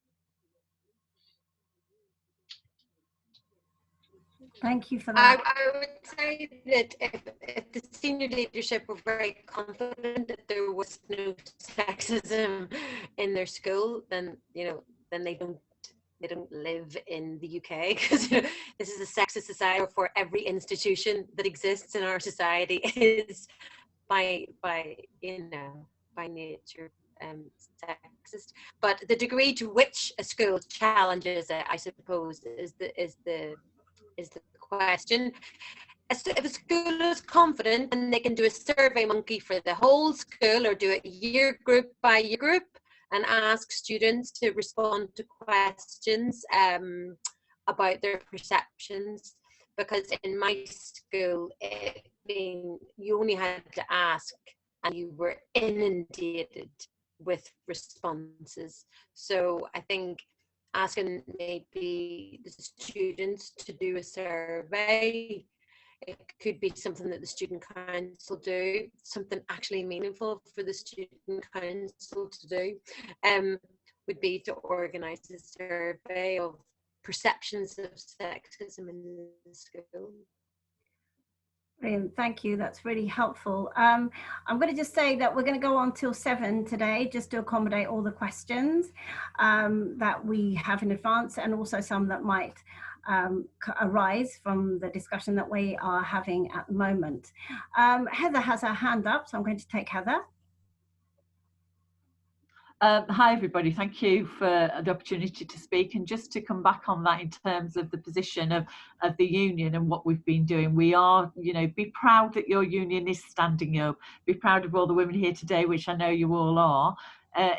Thank you for that. I would say that if the senior leadership were very confident that there was no sexism in their school, then, you know, then they don't live in the UK, because, you know, this is a sexist society. For every institution that exists in our society is by nature sexist. But the degree to which a school challenges it, I suppose, is the question. If a school is confident, and they can do a survey monkey for the whole school, or do it year group by year group, and ask students to respond to questions about their perceptions. Because in my school, you only had to ask, and you were inundated with responses. So I think asking maybe the students to do a survey, it could be something that the student council do, something actually meaningful for the student council to do, would be to organise a survey of perceptions of sexism in the school. Brilliant, thank you, that's really helpful. I'm going to just say that we're going to go on till 7 today, just to accommodate all the questions that we have in advance, and also some that might arise from the discussion that we are having at the moment. Heather has her hand up, so I'm going to take Heather. Hi everybody, thank you for the opportunity to speak, and just to come back on that in terms of the position of the union and what we've been doing. We are, you know, be proud that your union is standing up, be proud of all the women here today, which I know you all are,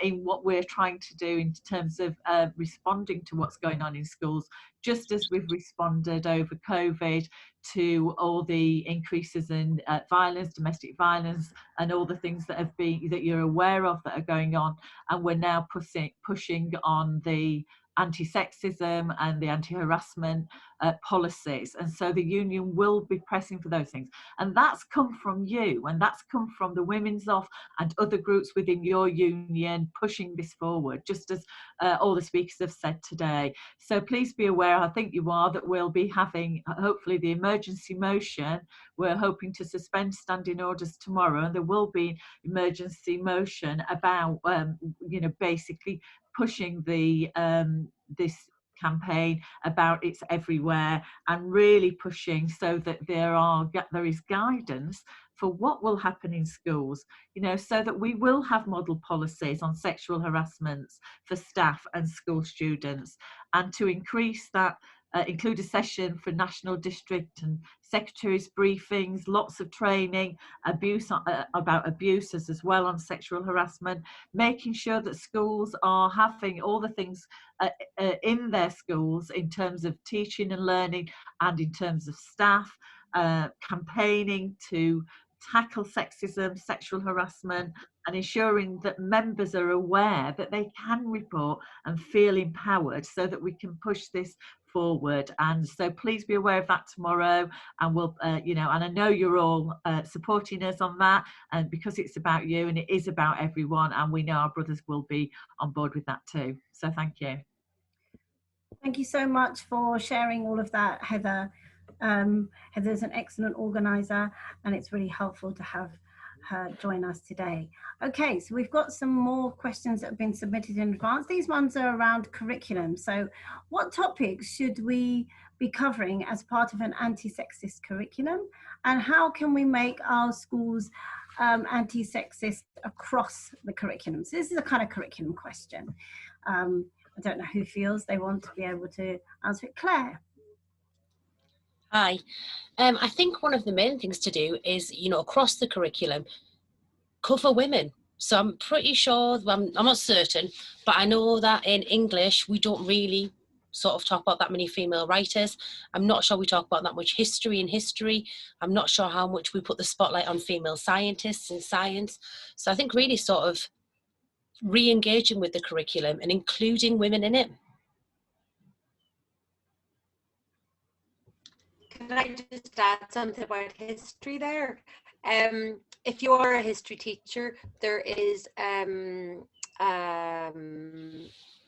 in what we're trying to do in terms of responding to what's going on in schools, just as we've responded over COVID to all the increases in violence, domestic violence, and all the things that that you're aware of that are going on. And we're now pushing on the anti-sexism and the anti-harassment policies, and so the union will be pressing for those things, and that's come from you, and that's come from the Women's Off and other groups within your union pushing this forward, just as all the speakers have said today. So please be aware, I think you are, that we'll be having hopefully the emergency motion. We're hoping to suspend standing orders tomorrow, and there will be emergency motion about you know, basically pushing the this campaign about It's Everywhere, and really pushing so that there is guidance for what will happen in schools, you know, so that we will have model policies on sexual harassments for staff and school students, and to increase that include a session for national district and secretaries briefings, lots of training, about abuses as well on sexual harassment, making sure that schools are having all the things in their schools in terms of teaching and learning and in terms of staff, campaigning to tackle sexism, sexual harassment, and ensuring that members are aware that they can report and feel empowered so that we can push this forward. And so please be aware of that tomorrow, and we'll you know, and I know you're all supporting us on that, and because it's about you and it is about everyone, and we know our brothers will be on board with that too. So thank you. Thank you so much for sharing all of that, Heather. Heather's an excellent organizer, and it's really helpful to have her join us today. Okay, so we've got some more questions that have been submitted in advance. These ones are around curriculum. So what topics should we be covering as part of an anti-sexist curriculum, and how can we make our schools anti-sexist across the curriculum? So this is a kind of curriculum question. I don't know who feels they want to be able to answer it. Claire. Hi. I think one of the main things to do is, you know, across the curriculum, cover women. So I'm pretty sure, I'm not certain, but I know that in English, we don't really sort of talk about that many female writers. I'm not sure we talk about that much history in history. I'm not sure how much we put the spotlight on female scientists in science. So I think really sort of re-engaging with the curriculum and including women in it. Can I just add something about history there? If you are a history teacher, there is an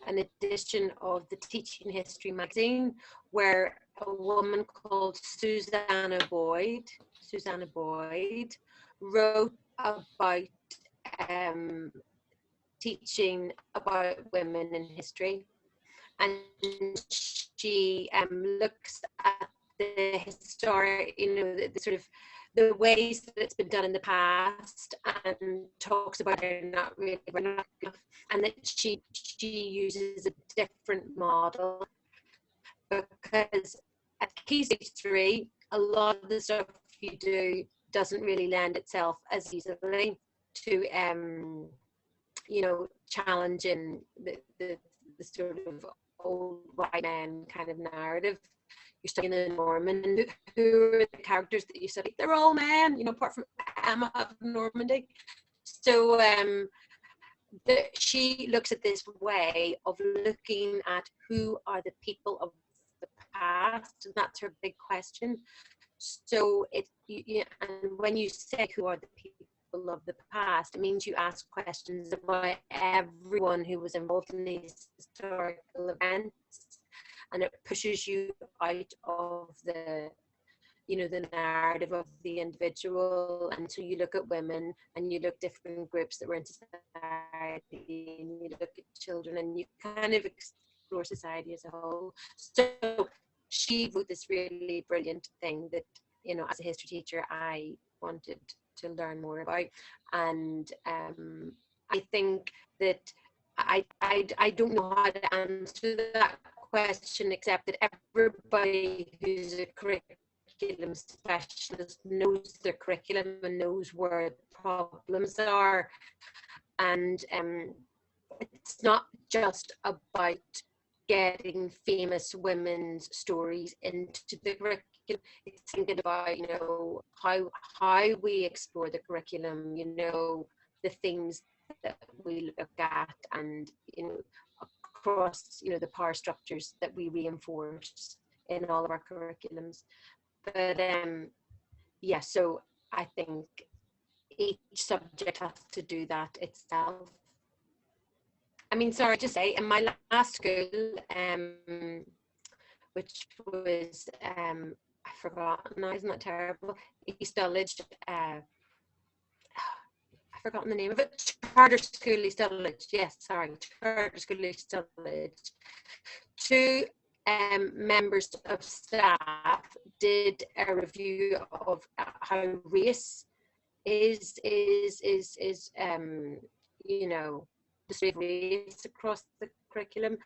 edition of the Teaching History magazine where a woman called Susanna Boyd wrote about teaching about women in history, and she looks at the historic, you know, the sort of the ways that it's been done in the past, and talks about it not really enough, and that she uses a different model, because at Key Stage 3, a lot of the stuff you do doesn't really lend itself as easily to you know, challenging the sort of old white man kind of narrative. You're studying the Norman, and who are the characters that you study? They're all men, you know, apart from Emma of Normandy. So she looks at this way of looking at who are the people of the past, and that's her big question. So and when you say who are the people of the past, it means you ask questions about everyone who was involved in these historical events, and it pushes you out of the, you know, the narrative of the individual. And so you look at women, and you look at different groups that were in society, and you look at children, and you kind of explore society as a whole. So she wrote this really brilliant thing that, you know, as a history teacher, I wanted to learn more about. And I think that I don't know how to answer that question, except that everybody who's a curriculum specialist knows their curriculum and knows where the problems are. And it's not just about getting famous women's stories into the curriculum. It's thinking about, you know, how we explore the curriculum, you know, the themes that we look at, and, you know, across, you know, the power structures that we reinforce in all of our curriculums. But yeah, so I think each subject has to do that itself. I mean, sorry, just say, in my last school, which was, I forgot now, isn't that terrible? East Dulwich, I've forgotten the name of it. Charter School East Dulwich, yes, sorry, Charter School East Dulwich. Two members of staff did a review of how race is you know, the race across the curriculum,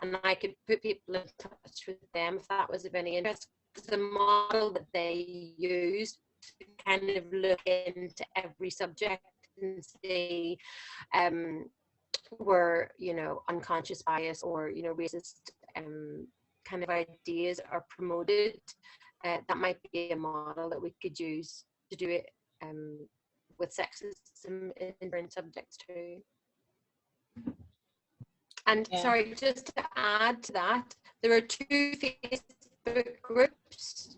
and I could put people in touch with them if that was of any interest. The model that they used to kind of look into every subject and see where, you know, unconscious bias or, you know, racist kind of ideas are promoted. That might be a model that we could use to do it with sexism in different subjects too. And sorry, just to add to that, there are 2 Facebook groups,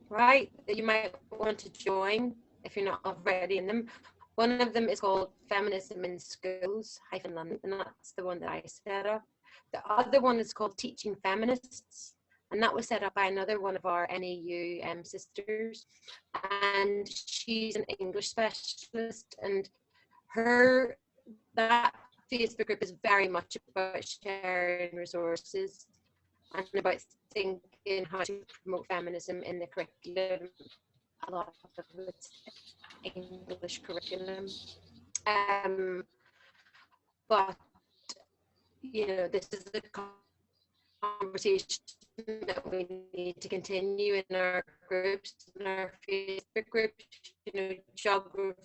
right, that you might want to join if you're not already in them. One of them is called Feminism in Schools -London, and that's the one that I set up. The other one is called Teaching Feminists, and that was set up by another one of our NEU sisters, and she's an English specialist, and that Facebook group is very much about sharing resources and about thinking how to promote feminism in the curriculum. A lot of it's English curriculum. But, you know, this is the conversation that we need to continue in our groups, in our Facebook groups, you know, geography,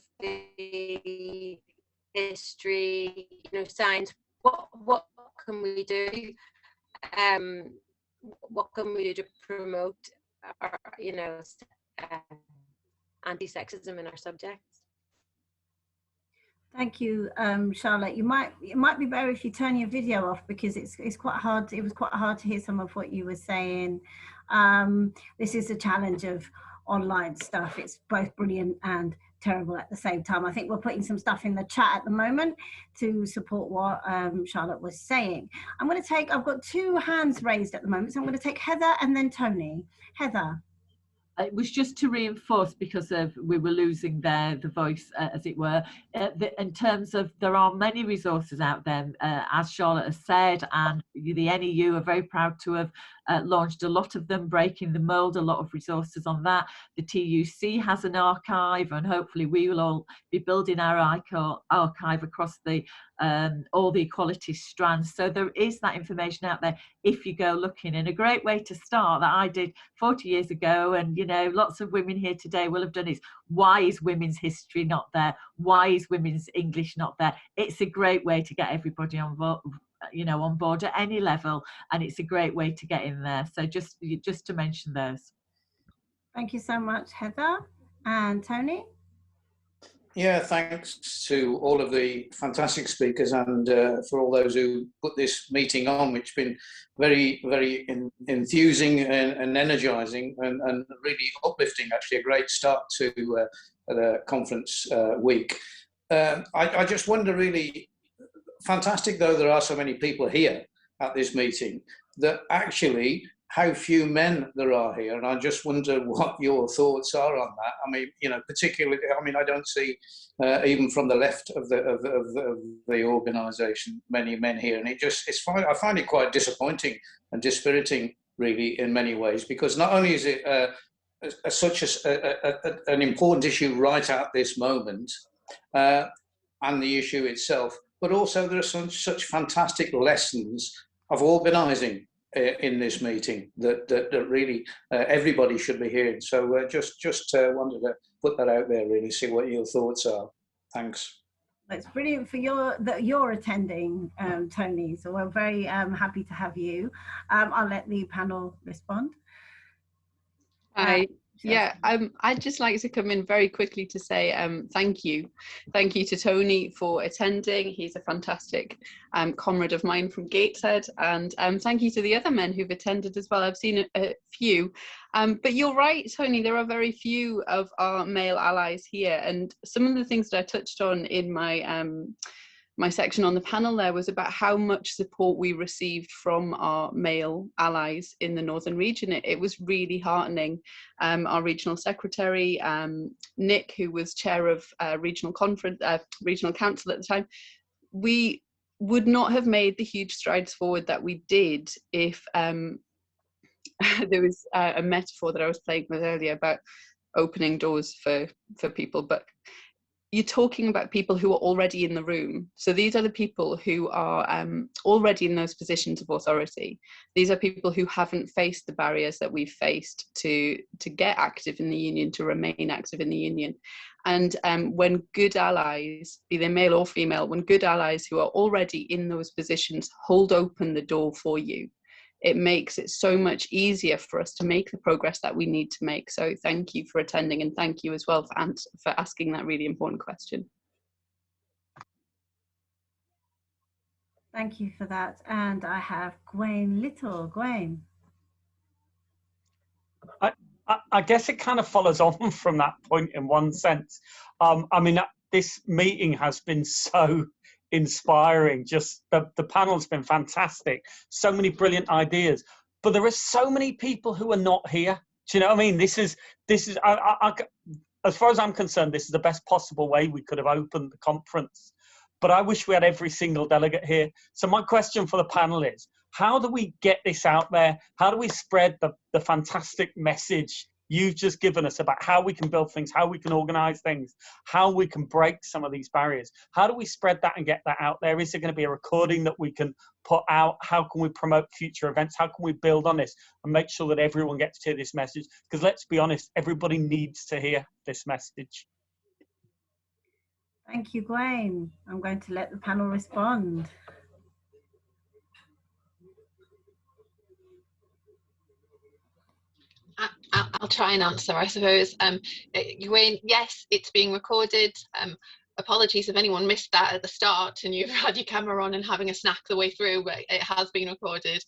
history, you know, science. What can we do? What can we do to promote our, you know, anti-sexism in our subjects? Thank you, Charlotte. It might be better if you turn your video off, because it's quite hard. It was quite hard to hear some of what you were saying. This is a challenge of online stuff. It's both brilliant and terrible at the same time. I think we're putting some stuff in the chat at the moment to support what Charlotte was saying. I've got 2 hands raised at the moment, so I'm going to take Heather and then Tony. Heather. It was just to reinforce, because we were losing the voice, as it were, in terms of there are many resources out there, as Charlotte has said, and the NEU are very proud to have launched a lot of them, breaking the mould, a lot of resources on that. The TUC has an archive, and hopefully we will all be building our archive across all the equality strands. So there is that information out there if you go looking. And a great way to start that I did 40 years ago, and you know, lots of women here today will have done, is why is women's history not there? Why is women's English not there? It's a great way to get everybody on board, you know, on board at any level, and it's a great way to get in there. So just to mention those. Thank you so much, Heather. And Tony? Yeah, thanks to all of the fantastic speakers, and for all those who put this meeting on, which has been very, very enthusing and energizing and really uplifting. Actually, a great start to the conference week. I just wonder, really, fantastic though there are so many people here at this meeting, that actually how few men there are here, and I just wonder what your thoughts are on that. I mean, you know, particularly, I mean, I don't see even from the left of the organisation many men here, and I find it quite disappointing and dispiriting, really, in many ways, because not only is it such an important issue right at this moment, and the issue itself, but also there are such fantastic lessons of organising in this meeting that really everybody should be hearing. So just wanted to put that out there, really, see what your thoughts are. Thanks. It's brilliant for that you're attending, Tony, so we're very happy to have you. I'll let the panel respond. Hi. Yeah, I'd just like to come in very quickly to say thank you to Tony for attending. He's a fantastic comrade of mine from Gateshead, and thank you to the other men who've attended as well. I've seen a few, but you're right, Tony, there are very few of our male allies here, and some of the things that I touched on in my section on the panel there was about how much support we received from our male allies in the Northern region. It was really heartening. Our regional secretary, Nick, who was chair of regional council at the time, we would not have made the huge strides forward that we did if there was a metaphor that I was playing with earlier about opening doors for people, but you're talking about people who are already in the room. So these are the people who are already in those positions of authority. These are people who haven't faced the barriers that we've faced to get active in the union, to remain active in the union. And when good allies, be they male or female, when good allies who are already in those positions hold open the door for you, it makes it so much easier for us to make the progress that we need to make. So thank you for attending, and thank you as well for asking that really important question. Thank you for that. And I have Gwen Little. Gwen. I guess it kind of follows on from that point in one sense. I mean, this meeting has been so inspiring. Just the panel's been fantastic. So many brilliant ideas, but there are so many people who are not here. Do you know what I mean? This is as far as I'm concerned, this is the best possible way we could have opened the conference. But I wish we had every single delegate here. So my question for the panel is, how do we get this out there? How do we spread the fantastic message you've just given us about how we can build things, how we can organise things, how we can break some of these barriers? How do we spread that and get that out there? Is there going to be a recording that we can put out? How can we promote future events? How can we build on this and make sure that everyone gets to hear this message? Because let's be honest, everybody needs to hear this message. Thank you, Gwen. I'm going to let the panel respond. I'll try and answer, I suppose. Gwen, yes, it's being recorded. Apologies if anyone missed that at the start and you've had your camera on and having a snack the way through, but it has been recorded,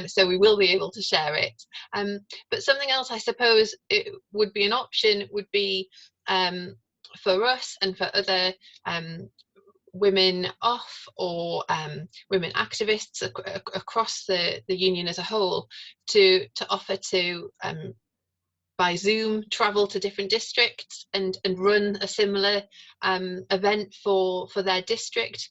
so we will be able to share it. But something else I suppose it would be an option would be for us and for other women off or women activists across the union as a whole to offer to by Zoom travel to different districts and run a similar event for their district.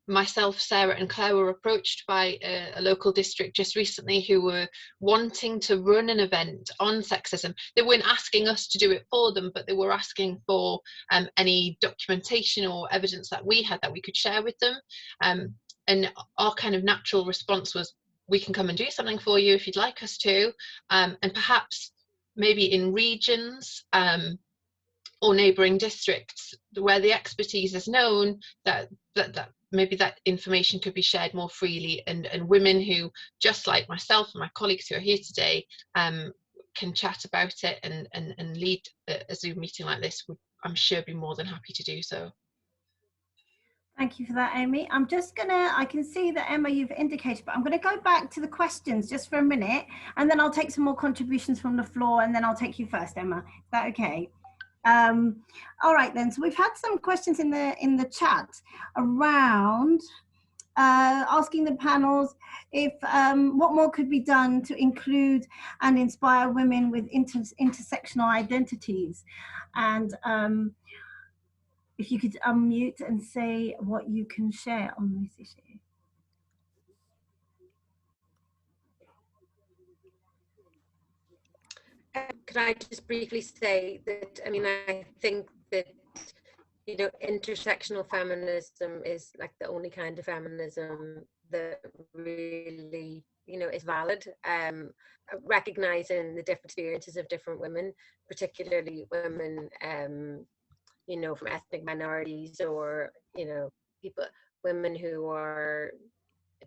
Myself, Sarah and Claire were approached by a local district just recently who were wanting to run an event on sexism. They weren't asking us to do it for them, but they were asking for any documentation or evidence that we had that we could share with them. And our kind of natural response was, we can come and do something for you if you'd like us to, and perhaps maybe in regions or neighbouring districts where the expertise is known, that maybe that information could be shared more freely, and women who, just like myself and my colleagues who are here today, can chat about it and lead a Zoom meeting like this would, I'm sure, be more than happy to do so. Thank you for that, Amy. I'm just gonna, I can see that, Emma, you've indicated, but I'm gonna go back to the questions just for a minute, and then I'll take some more contributions from the floor, and then I'll take you first, Emma. Is that okay? All right then, so we've had some questions in the chat around asking the panels if what more could be done to include and inspire women with intersectional identities, and if you could unmute and say what you can share on this issue. Could I just briefly say that, I mean, I think that, you know, intersectional feminism is like the only kind of feminism that really, you know, is valid. Recognizing the different experiences of different women, particularly women, you know, from ethnic minorities, or, you know, women who are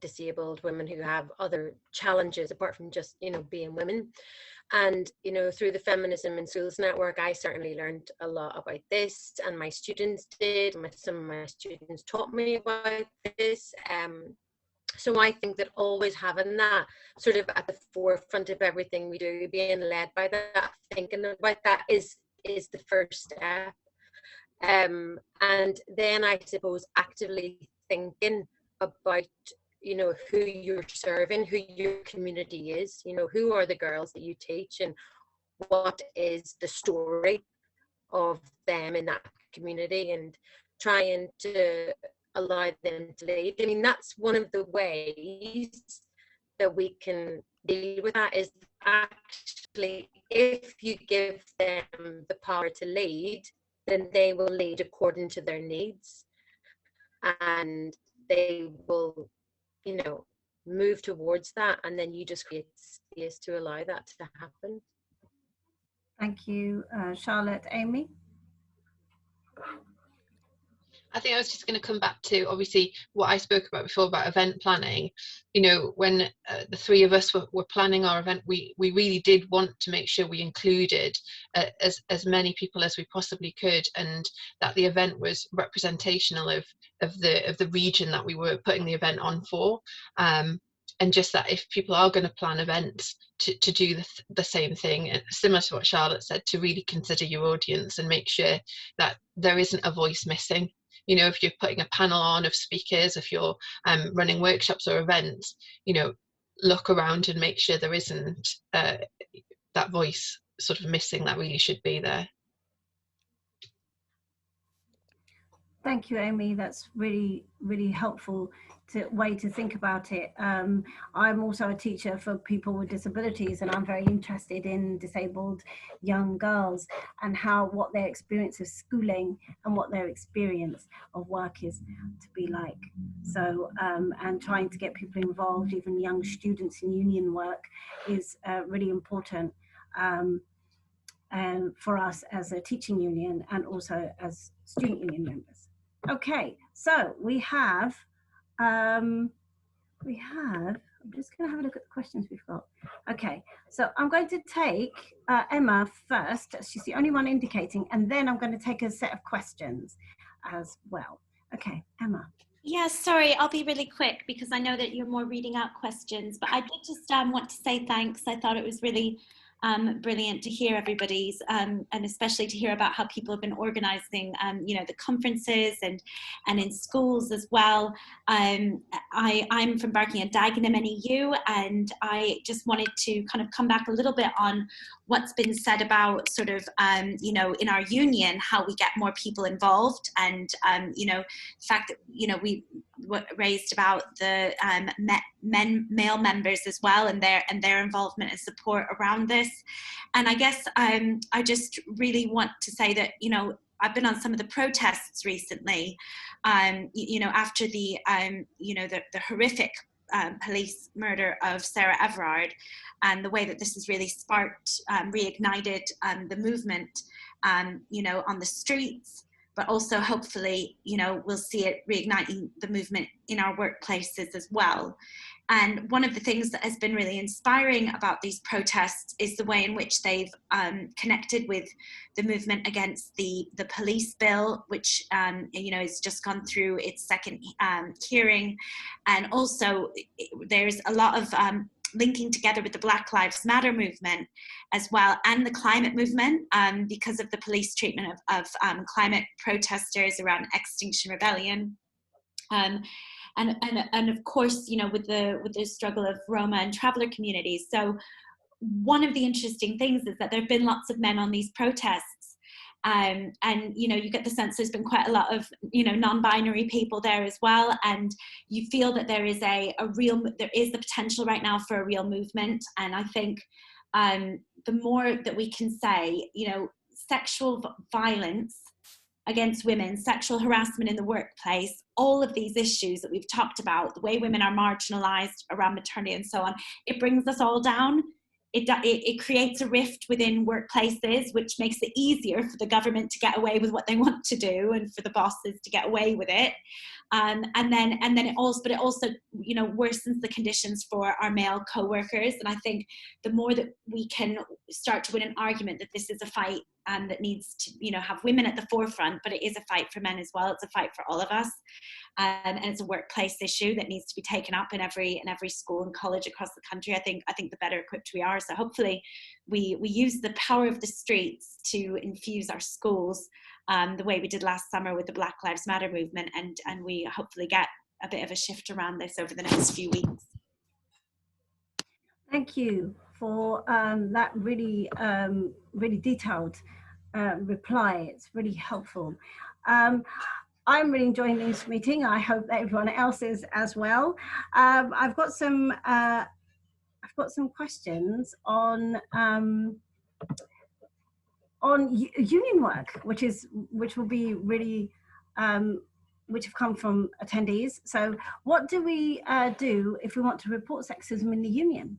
disabled, women who have other challenges apart from just, you know, being women. And, you know, through the Feminism in Schools network, I certainly learned a lot about this, and my students did. Some of my students taught me about this. So I think that always having that sort of at the forefront of everything we do, being led by that, thinking about that is the first step. And then I suppose actively thinking about, you know, who you're serving, who your community is, you know, who are the girls that you teach, and what is the story of them in that community, and trying to allow them to lead. I mean, that's one of the ways that we can deal with that, is actually if you give them the power to lead, then they will lead according to their needs, and they will, you know, move towards that, and then you just create space to allow that to happen. Thank you, Charlotte. Amy? I think I was just going to come back to, obviously, what I spoke about before about event planning. You know, when the three of us were planning our event, we really did want to make sure we included as many people as we possibly could, and that the event was representational of the region that we were putting the event on for. And just that if people are going to plan events, to do the same thing, and similar to what Charlotte said, to really consider your audience and make sure that there isn't a voice missing. You know, if you're putting a panel on of speakers, if you're running workshops or events, you know, look around and make sure there isn't that voice sort of missing that really should be there. Thank you, Amy. That's really, really helpful way to think about it. I'm also a teacher for people with disabilities, and I'm very interested in disabled young girls and what their experience of schooling and what their experience of work is to be like. So, and trying to get people involved, even young students in union work, is really important and for us as a teaching union and also as student union members. Okay, so we have, I'm just going to have a look at the questions we've got. Okay, so I'm going to take Emma first. She's the only one indicating, and then I'm going to take a set of questions as well. Okay, Emma. Yeah, sorry, I'll be really quick because I know that you're more reading out questions, but I did just want to say thanks. I thought it was really brilliant to hear everybody's and especially to hear about how people have been organising you know, the conferences and in schools as well. I'm from Barking and Dagenham NEU, and I just wanted to kind of come back a little bit on what's been said about sort of you know, in our union, how we get more people involved, and you know, the fact that, you know, we raised about the male members as well, and their involvement and support around this. And I guess I just really want to say that, you know, I've been on some of the protests recently, you know, after the you know, the horrific police murder of Sarah Everard, and the way that this has really sparked, reignited the movement, you know, on the streets, but also hopefully, you know, we'll see it reigniting the movement in our workplaces as well. And one of the things that has been really inspiring about these protests is the way in which they've connected with the movement against the police bill, which you know, has just gone through its second hearing. And also there's a lot of linking together with the Black Lives Matter movement as well, and the climate movement, because of the police treatment of climate protesters around Extinction Rebellion. And of course, you know, with the struggle of Roma and traveller communities. So one of the interesting things is that there have been lots of men on these protests, and you know, you get the sense there's been quite a lot of, you know, non-binary people there as well, and you feel that there is there is the potential right now for a real movement. And I think the more that we can say, you know, sexual violence against women, sexual harassment in the workplace, all of these issues that we've talked about, the way women are marginalised around maternity and so on, it brings us all down. It creates a rift within workplaces, which makes it easier for the government to get away with what they want to do, and for the bosses to get away with it. And then it also, you know, worsens the conditions for our male co-workers. And I think the more that we can start to win an argument that this is a fight that needs to, you know, have women at the forefront, but it is a fight for men as well. It's a fight for all of us, and it's a workplace issue that needs to be taken up in every school and college across the country. I think the better equipped we are. So hopefully, we use the power of the streets to infuse our schools, the way we did last summer with the Black Lives Matter movement, and we hopefully get a bit of a shift around this over the next few weeks. Thank you for that really, really detailed reply. It's really helpful. I'm really enjoying this meeting. I hope that everyone else is as well. I've got some questions on on union work, which will be really, which have come from attendees. So what do we do if we want to report sexism in the union?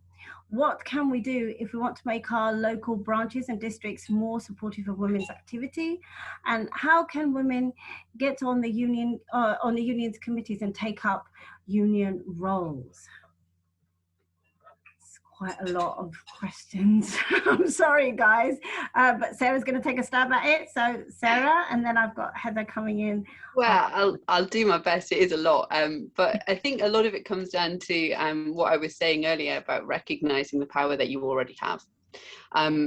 What can we do if we want to make our local branches and districts more supportive of women's activity? And how can women get on the union, on the union's committees and take up union roles? It's quite a lot of questions. I'm sorry, guys, but Sarah's going to take a stab at it. So Sarah, and then I've got Heather coming in. Well, I'll do my best. It is a lot, but I think a lot of it comes down to what I was saying earlier about recognizing the power that you already have.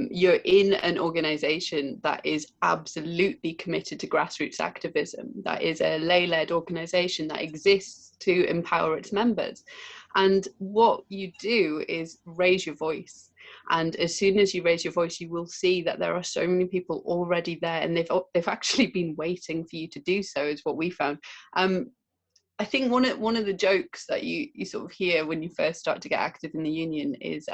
You're in an organisation that is absolutely committed to grassroots activism. That is a lay-led organisation that exists to empower its members. And what you do is raise your voice. And as soon as you raise your voice, you will see that there are so many people already there, and they've actually been waiting for you to do so, is what we found. I think one of the jokes that you sort of hear when you first start to get active in the union is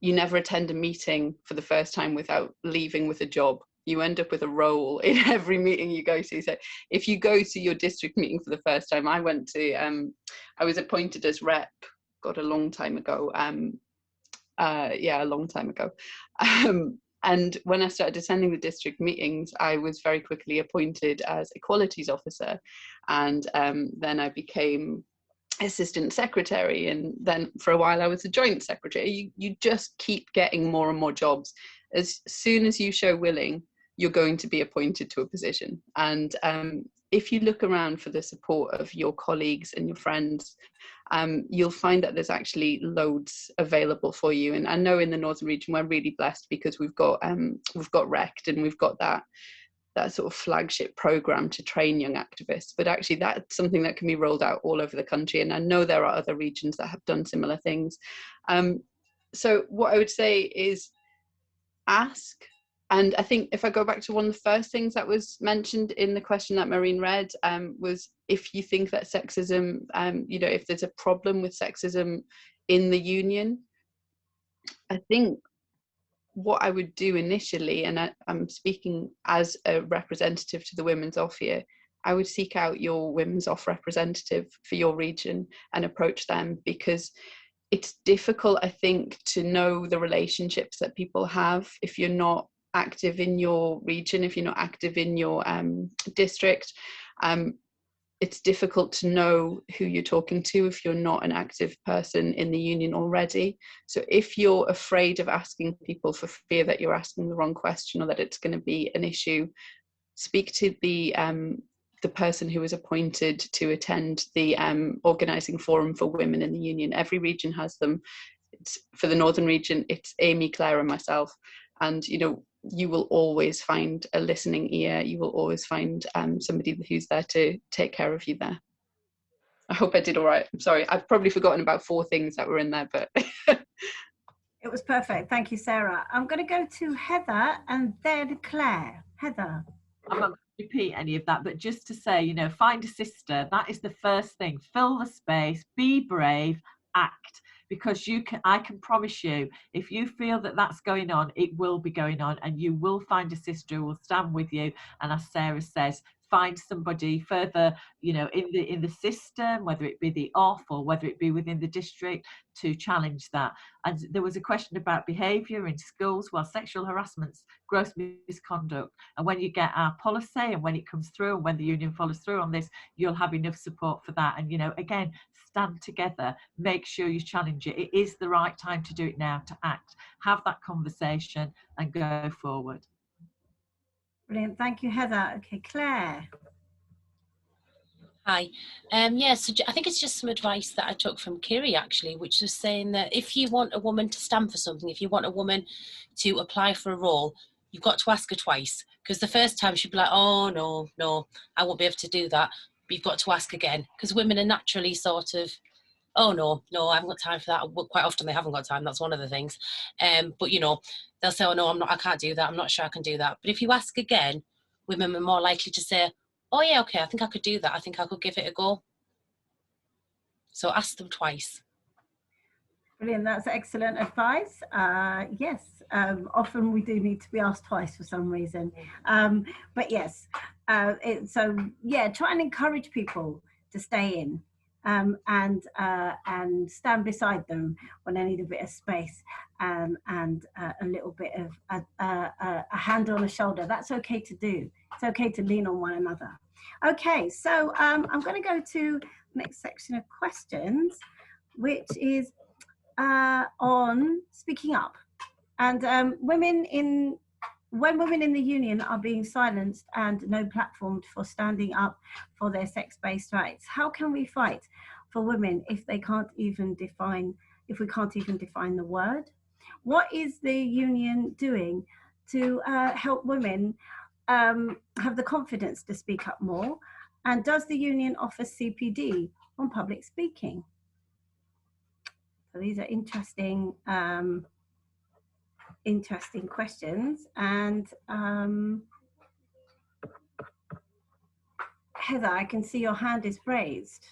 you never attend a meeting for the first time without leaving with a job. You end up with a role in every meeting you go to. So if you go to your district meeting for the first time, I was appointed as rep, God, a long time ago. Yeah, a long time ago. And when I started attending the district meetings, I was very quickly appointed as equalities officer. And then I became assistant secretary, and then for a while I was a joint secretary. You just keep getting more and more jobs. As soon as you show willing, you're going to be appointed to a position. And if you look around for the support of your colleagues and your friends, you'll find that there's actually loads available for you. And I know in the Northern region we're really blessed because we've got RECT, and we've got that sort of flagship program to train young activists. But actually that's something that can be rolled out all over the country, and I know there are other regions that have done similar things. So what I would say is ask. And I think if I go back to one of the first things that was mentioned in the question that Mehreen read, was if you think that sexism, if there's a problem with sexism in the union, I think what I would do initially, and I'm speaking as a representative to the Women's Off here, I would seek out your Women's Off representative for your region and approach them, because it's difficult, I think, to know the relationships that people have if you're not active in your region, if you're not active in your district. It's difficult to know who you're talking to if you're not an active person in the union already. So if you're afraid of asking people for fear that you're asking the wrong question or that it's going to be an issue, speak to the person who is appointed to attend the Organising Forum for Women in the Union. Every region has them. For the Northern region, it's Amy, Clare and myself. And, you will always find a listening ear. You will always find somebody who's there to take care of you there. I hope I did all right. I'm sorry, I've probably forgotten about 4 things that were in there, but. It was perfect. Thank you, Sarah. I'm going to go to Heather and then Claire. Heather. I'm not going to repeat any of that, but just to say, find a sister. That is the first thing. Fill the space, be brave, act. Because I can promise you, if you feel that that's going on, it will be going on, and you will find a sister who will stand with you. And as Sarah says, find somebody further, in the system, whether it be the off or whether it be within the district, to challenge that. And there was a question about behaviour in schools. Well, sexual harassment's gross misconduct, and when you get our policy and when it comes through and when the union follows through on this, you'll have enough support for that. And again, stand together, make sure you challenge it. It is the right time to do it now, to act, have that conversation and go forward. Brilliant, thank you, Heather. Okay, Claire. Hi. So I think it's just some advice that I took from Kiri, actually, which was saying that if you want a woman to stand for something, if you want a woman to apply for a role, you've got to ask her twice, because the first time she'd be like, oh, no, I won't be able to do that. But you've got to ask again, because women are naturally sort of, oh, no, I haven't got time for that. Well, quite often they haven't got time. That's one of the things. But, they'll say, oh, no, I can't do that. I'm not sure I can do that. But if you ask again, women are more likely to say, oh, yeah, okay, I think I could do that. I think I could give it a go. So ask them twice. Brilliant, that's excellent advice. Yes, often we do need to be asked twice for some reason. But yes, so yeah, try and encourage people to stay in and stand beside them when they need a bit of space and a little bit of a hand on the shoulder. That's okay to do. It's okay to lean on one another. Okay, so I'm going to go to the next section of questions, which is on speaking up, and when women in the union are being silenced and no platform for standing up for their sex-based rights, how can we fight for women if we can't even define the word? What is the union doing to help women have the confidence to speak up more? And does the union offer CPD on public speaking? So these are interesting questions. And Heather, I can see your hand is raised.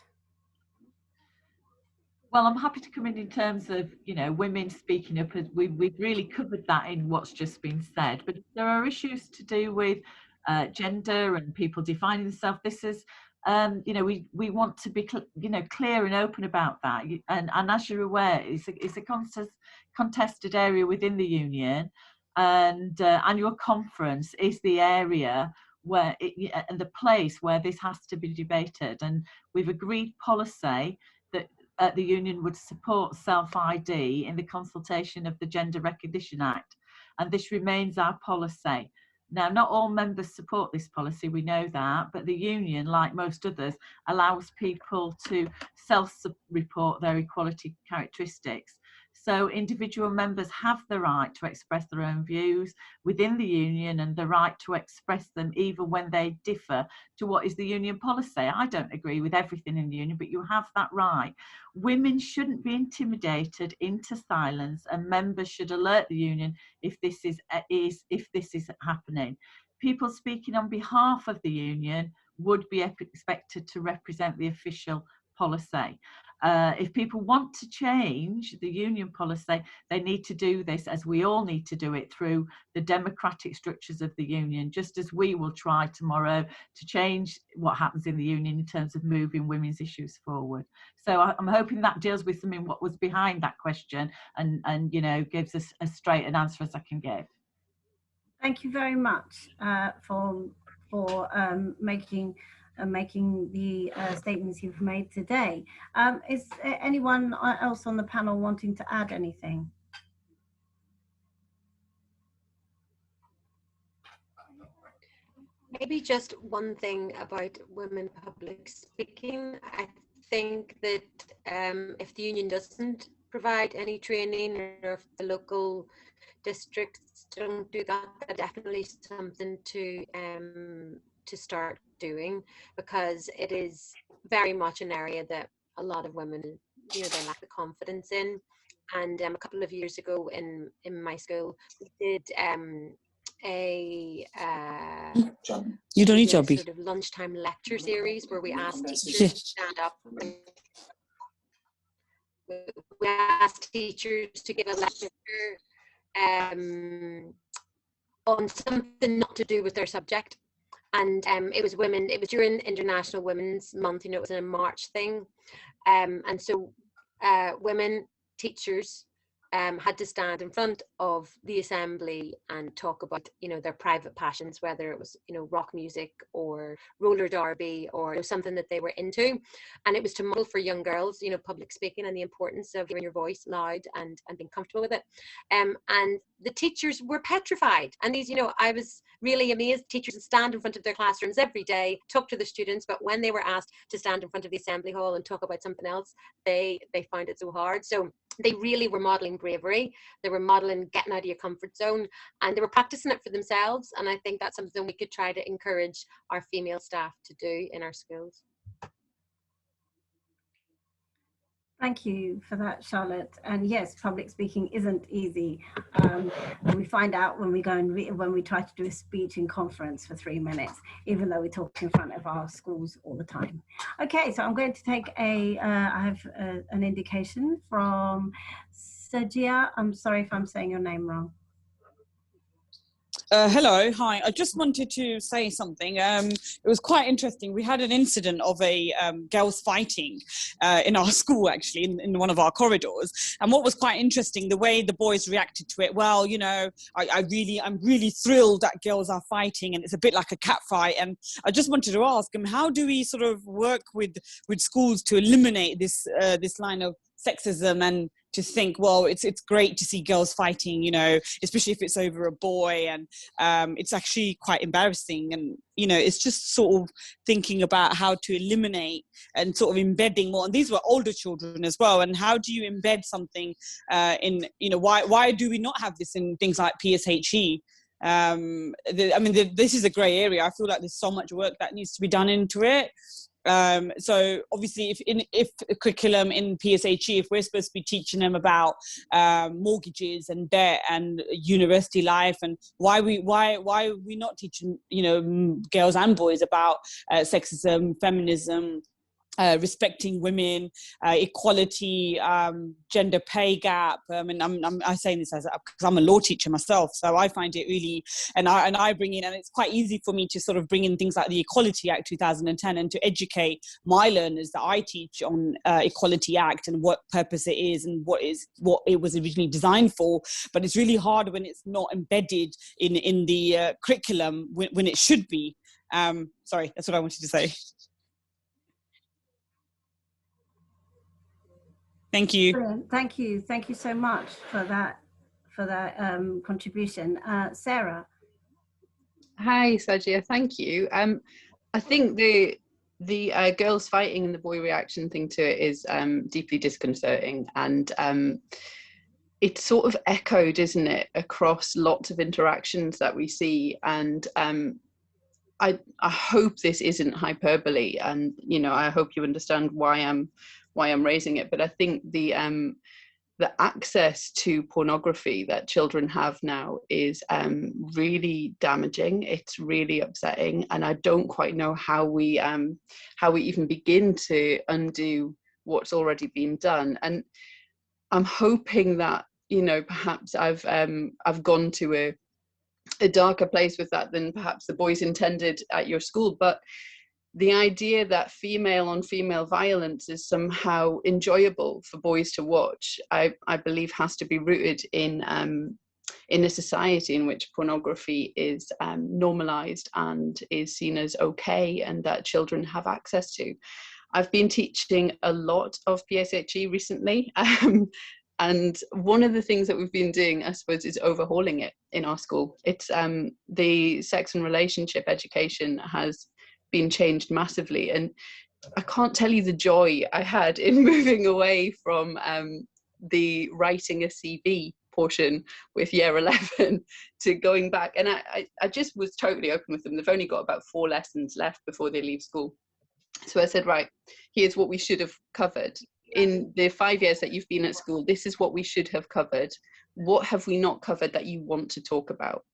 Well, I'm happy to come in terms of, you know, women speaking up. We've really covered that in what's just been said. But if there are issues to do with gender and people defining themselves, this is, you know, we want to be, you know, clear and open about that. And as you're aware, it's a contested area within the union, and annual conference is the area where and the place where this has to be debated. And we've agreed policy that the union would support self-ID in the consultation of the Gender Recognition Act, and this remains our policy. Now, not all members support this policy, we know that, but the union, like most others, allows people to self-report their equality characteristics. So individual members have the right to express their own views within the union and the right to express them even when they differ to what is the union policy. I don't agree with everything in the union, but you have that right. Women shouldn't be intimidated into silence, and members should alert the union if this is happening. People speaking on behalf of the union would be expected to represent the official policy. If people want to change the union policy, they need to do this, as we all need to do it, through the democratic structures of the union, just as we will try tomorrow to change what happens in the union in terms of moving women's issues forward. So I'm hoping that deals with something what was behind that question and you know, gives us as straight an answer as I can give. Thank you very much for making the statements you've made today. Is anyone else on the panel wanting to add anything? Maybe just one thing about women public speaking. I think that if the union doesn't provide any training, or if the local districts don't do that, that's definitely something to start doing, because it is very much an area that a lot of women, you know, they lack the confidence in. And a couple of years ago in my school, we did you don't need Jobby. Sort of lunchtime lecture series where we asked teachers to stand up. We asked teachers to give a lecture on something not to do with their subject, and it was women. It was during International Women's Month, you know, it was a March thing, and so women teachers had to stand in front of the assembly and talk about, you know, their private passions, whether it was, you know, rock music or roller derby or, you know, something that they were into. And it was to model for young girls, you know, public speaking and the importance of hearing your voice loud and being comfortable with it. And the teachers were petrified. And these, you know, I was really amazed. Teachers would stand in front of their classrooms every day, talk to the students, but when they were asked to stand in front of the assembly hall and talk about something else, they found it so hard. So they really were modeling bravery. They were modeling getting out of your comfort zone, and they were practicing it for themselves. And I think that's something we could try to encourage our female staff to do in our schools. Thank you for that, Charlotte. And yes, public speaking isn't easy. And we find out when we go and when we try to do a speech in conference for 3 minutes, even though we talk in front of our schools all the time. Okay, so I'm going to take I have an indication from Sajia. I'm sorry if I'm saying your name wrong. Hello, hi. I just wanted to say something. It was quite interesting. We had an incident of a girls fighting in our school, actually, in one of our corridors. And what was quite interesting, the way the boys reacted to it. Well, you know, I'm really thrilled that girls are fighting, and it's a bit like a cat fight. And I just wanted to ask them, how do we sort of work with schools to eliminate this this line of sexism, and to think, well, it's great to see girls fighting, you know, especially if it's over a boy, and it's actually quite embarrassing. And, you know, it's just sort of thinking about how to eliminate and sort of embedding more. And these were older children as well. And how do you embed something in, you know, why do we not have this in things like PSHE? I mean, this is a grey area. I feel like there's so much work that needs to be done into it. So obviously if a curriculum in PSHE, if we're supposed to be teaching them about mortgages and debt and university life, and why are we not teaching, you know, girls and boys about sexism, feminism, respecting women, equality, gender pay gap. I mean, I'm saying this because I'm a law teacher myself, so I find it really, and I bring in, and it's quite easy for me to sort of bring in things like the Equality Act 2010 and to educate my learners that I teach on Equality Act and what purpose it is and what it was originally designed for. But it's really hard when it's not embedded in the curriculum when it should be. Sorry, that's what I wanted to say. Thank you. Brilliant. Thank you so much for that contribution. Sarah. Hi, Sajia. Thank you. I think the girls fighting and the boy reaction thing to it is deeply disconcerting, and it's sort of echoed, isn't it, across lots of interactions that we see. And I hope this isn't hyperbole, and you know, I hope you understand why I'm raising it. But I think the access to pornography that children have now is really damaging. It's really upsetting, and I don't quite know how we even begin to undo what's already been done. And I'm hoping that, you know, perhaps I've gone to a darker place with that than perhaps the boys intended at your school. But the idea that female on female violence is somehow enjoyable for boys to watch, I believe has to be rooted in a society in which pornography is normalized and is seen as okay, and that children have access to. I've been teaching a lot of PSHE recently, and one of the things that we've been doing, I suppose, is overhauling it in our school. It's the sex and relationship education has been changed massively, and I can't tell you the joy I had in moving away from the writing a CV portion with year 11 to going back. And I just was totally open with them. They've only got about 4 lessons left before they leave school. So I said, right, here's what we should have covered. In the 5 years that you've been at school, this is what we should have covered. What have we not covered that you want to talk about?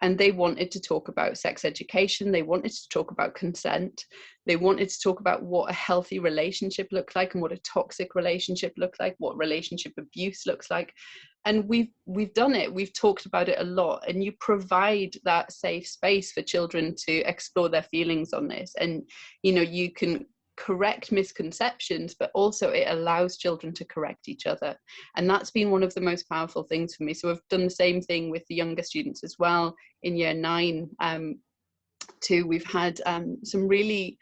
And they wanted to talk about sex education. They wanted to talk about consent. They wanted to talk about what a healthy relationship looked like and what a toxic relationship looked like, what relationship abuse looks like. And we've done it. We've talked about it a lot. And you provide that safe space for children to explore their feelings on this. And, you know, you can correct misconceptions, but also it allows children to correct each other. And that's been one of the most powerful things for me. So I've done the same thing with the younger students as well in year 9 too. We've had some really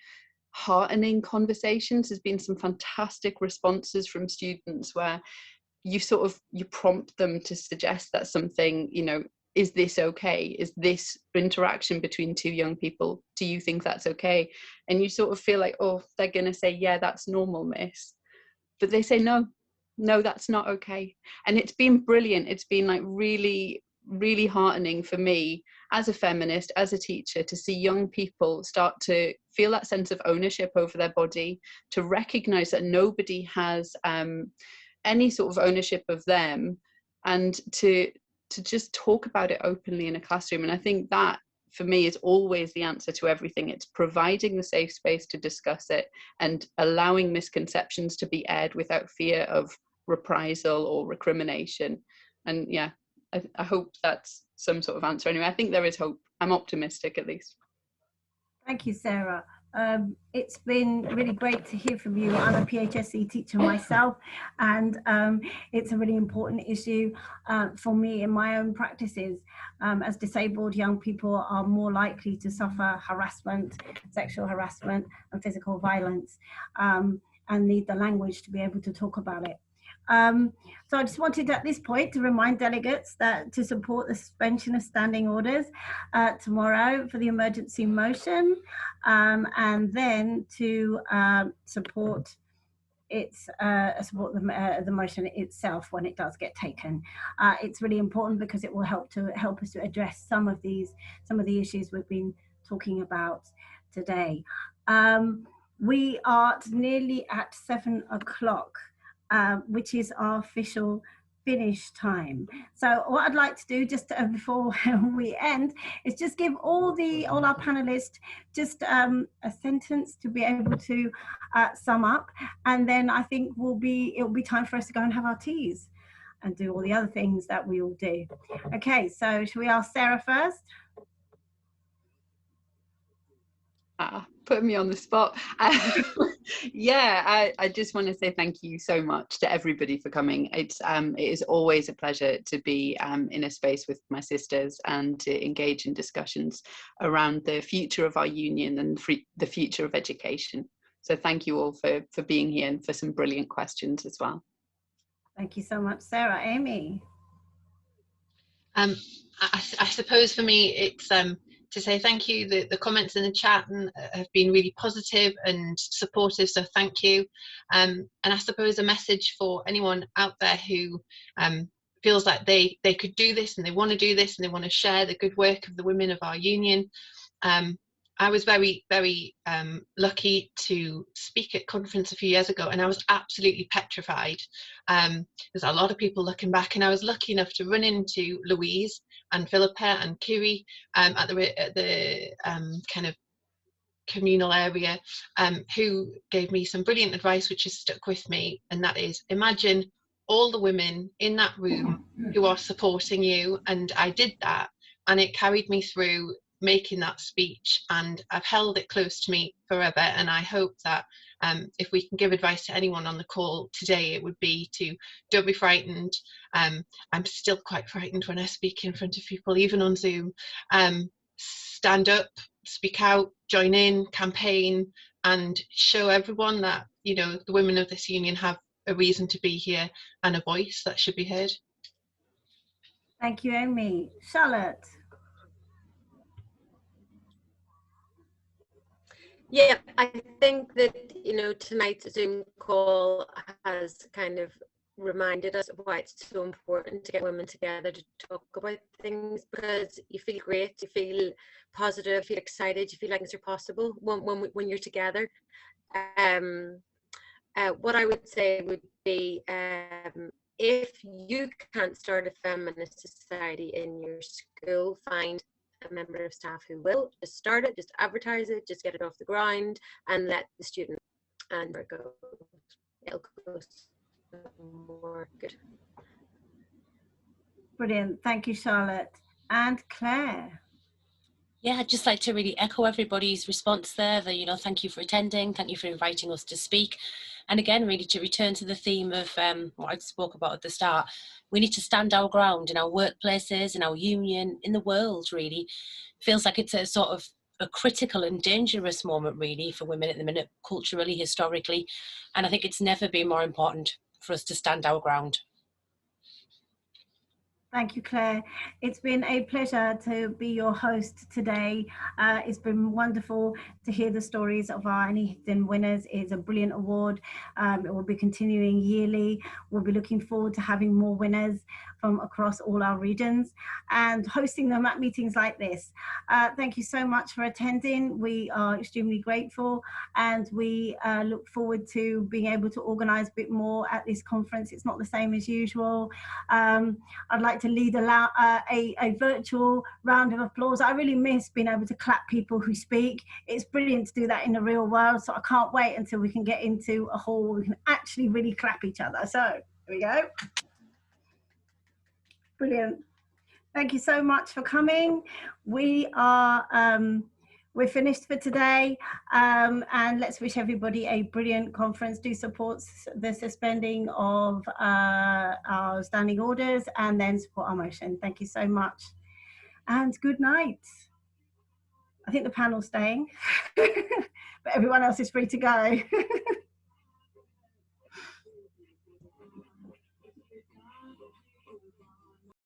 heartening conversations. There's been some fantastic responses from students where you prompt them to suggest that something, you know, is this okay? Is this interaction between 2 young people, do you think that's okay? And you sort of feel like, oh, they're going to say, yeah, that's normal, miss. But they say, no, that's not okay. And it's been brilliant. It's been like really, really heartening for me as a feminist, as a teacher, to see young people start to feel that sense of ownership over their body, to recognize that nobody has any sort of ownership of them, and to just talk about it openly in a classroom. And I think that, for me, is always the answer to everything. It's providing the safe space to discuss it and allowing misconceptions to be aired without fear of reprisal or recrimination. And yeah, I hope that's some sort of answer. Anyway, I think there is hope. I'm optimistic, at least. Thank you, Sarah. It's been really great to hear from you. I'm a PHSE teacher myself, and it's a really important issue for me in my own practices. As disabled young people are more likely to suffer harassment, sexual harassment and physical violence, and need the language to be able to talk about it. So I just wanted at this point to remind delegates that to support the suspension of standing orders tomorrow for the emergency motion, and then to support the motion itself when it does get taken. It's really important because it will help us to address some of the issues we've been talking about today. We are nearly at 7 o'clock. Which is our official finish time. So what I'd like to do just before we end is just give all our panelists just a sentence to be able to sum up, and then I think it'll be time for us to go and have our teas and do all the other things that we all do. Okay, so shall we ask Sarah first? Put me on the spot. Yeah, I just want to say thank you so much to everybody for coming. It is always a pleasure to be in a space with my sisters and to engage in discussions around the future of our union and the future of education. So thank you all for being here and for some brilliant questions as well. Thank you so much, Sarah. Amy? I suppose for me it's to say thank you. The comments in the chat have been really positive and supportive, so thank you. And I suppose a message for anyone out there who feels like they could do this and they want to do this and they want to share the good work of the women of our union. I was very, very lucky to speak at conference a few years ago, and I was absolutely petrified. There's a lot of people looking back, and I was lucky enough to run into Louise and Philippa and Kiri at the kind of communal area, who gave me some brilliant advice which has stuck with me, and that is, imagine all the women in that room who are supporting you. And I did that, and it carried me through making that speech, and I've held it close to me forever. And I hope that if we can give advice to anyone on the call today, it would be to don't be frightened. I'm still quite frightened when I speak in front of people, even on Zoom. Stand up, speak out, join in, campaign, and show everyone that, you know, the women of this union have a reason to be here and a voice that should be heard. Thank you, Amy. Charlotte? Yeah, I think that, you know, tonight's Zoom call has kind of reminded us of why it's so important to get women together to talk about things, because you feel great, you feel positive, you feel excited, you feel like things are possible when you're together. What I would say would be, if you can't start a feminist society in your school, find a member of staff who will. Just start it, just advertise it, just get it off the ground, and let the student and where it goes. It'll go more good. Brilliant. Thank you, Charlotte. And Claire? Yeah, I'd just like to really echo everybody's response there. That, you know, thank you for attending, thank you for inviting us to speak. And again, really to return to the theme of what I spoke about at the start, we need to stand our ground in our workplaces, in our union, in the world, really. Feels like it's a sort of a critical and dangerous moment, really, for women at the minute, culturally, historically. And I think it's never been more important for us to stand our ground. Thank you, Claire. It's been a pleasure to be your host today. It's been wonderful to hear the stories of our Annie Higdon winners. It's a brilliant award. It will be continuing yearly. We'll be looking forward to having more winners. from across all our regions and hosting them at meetings like this. Thank you so much for attending. We are extremely grateful, and we look forward to being able to organise a bit more at this conference. It's not the same as usual. I'd like to lead a virtual round of applause. I really miss being able to clap people who speak. It's brilliant to do that in the real world, so I can't wait until we can get into a hall where we can actually really clap each other. So here we go. Brilliant. Thank you so much for coming. We're finished for today, and let's wish everybody a brilliant conference. Do support the suspending of our standing orders, and then support our motion. Thank you so much, and good night. I think the panel's staying, but everyone else is free to go.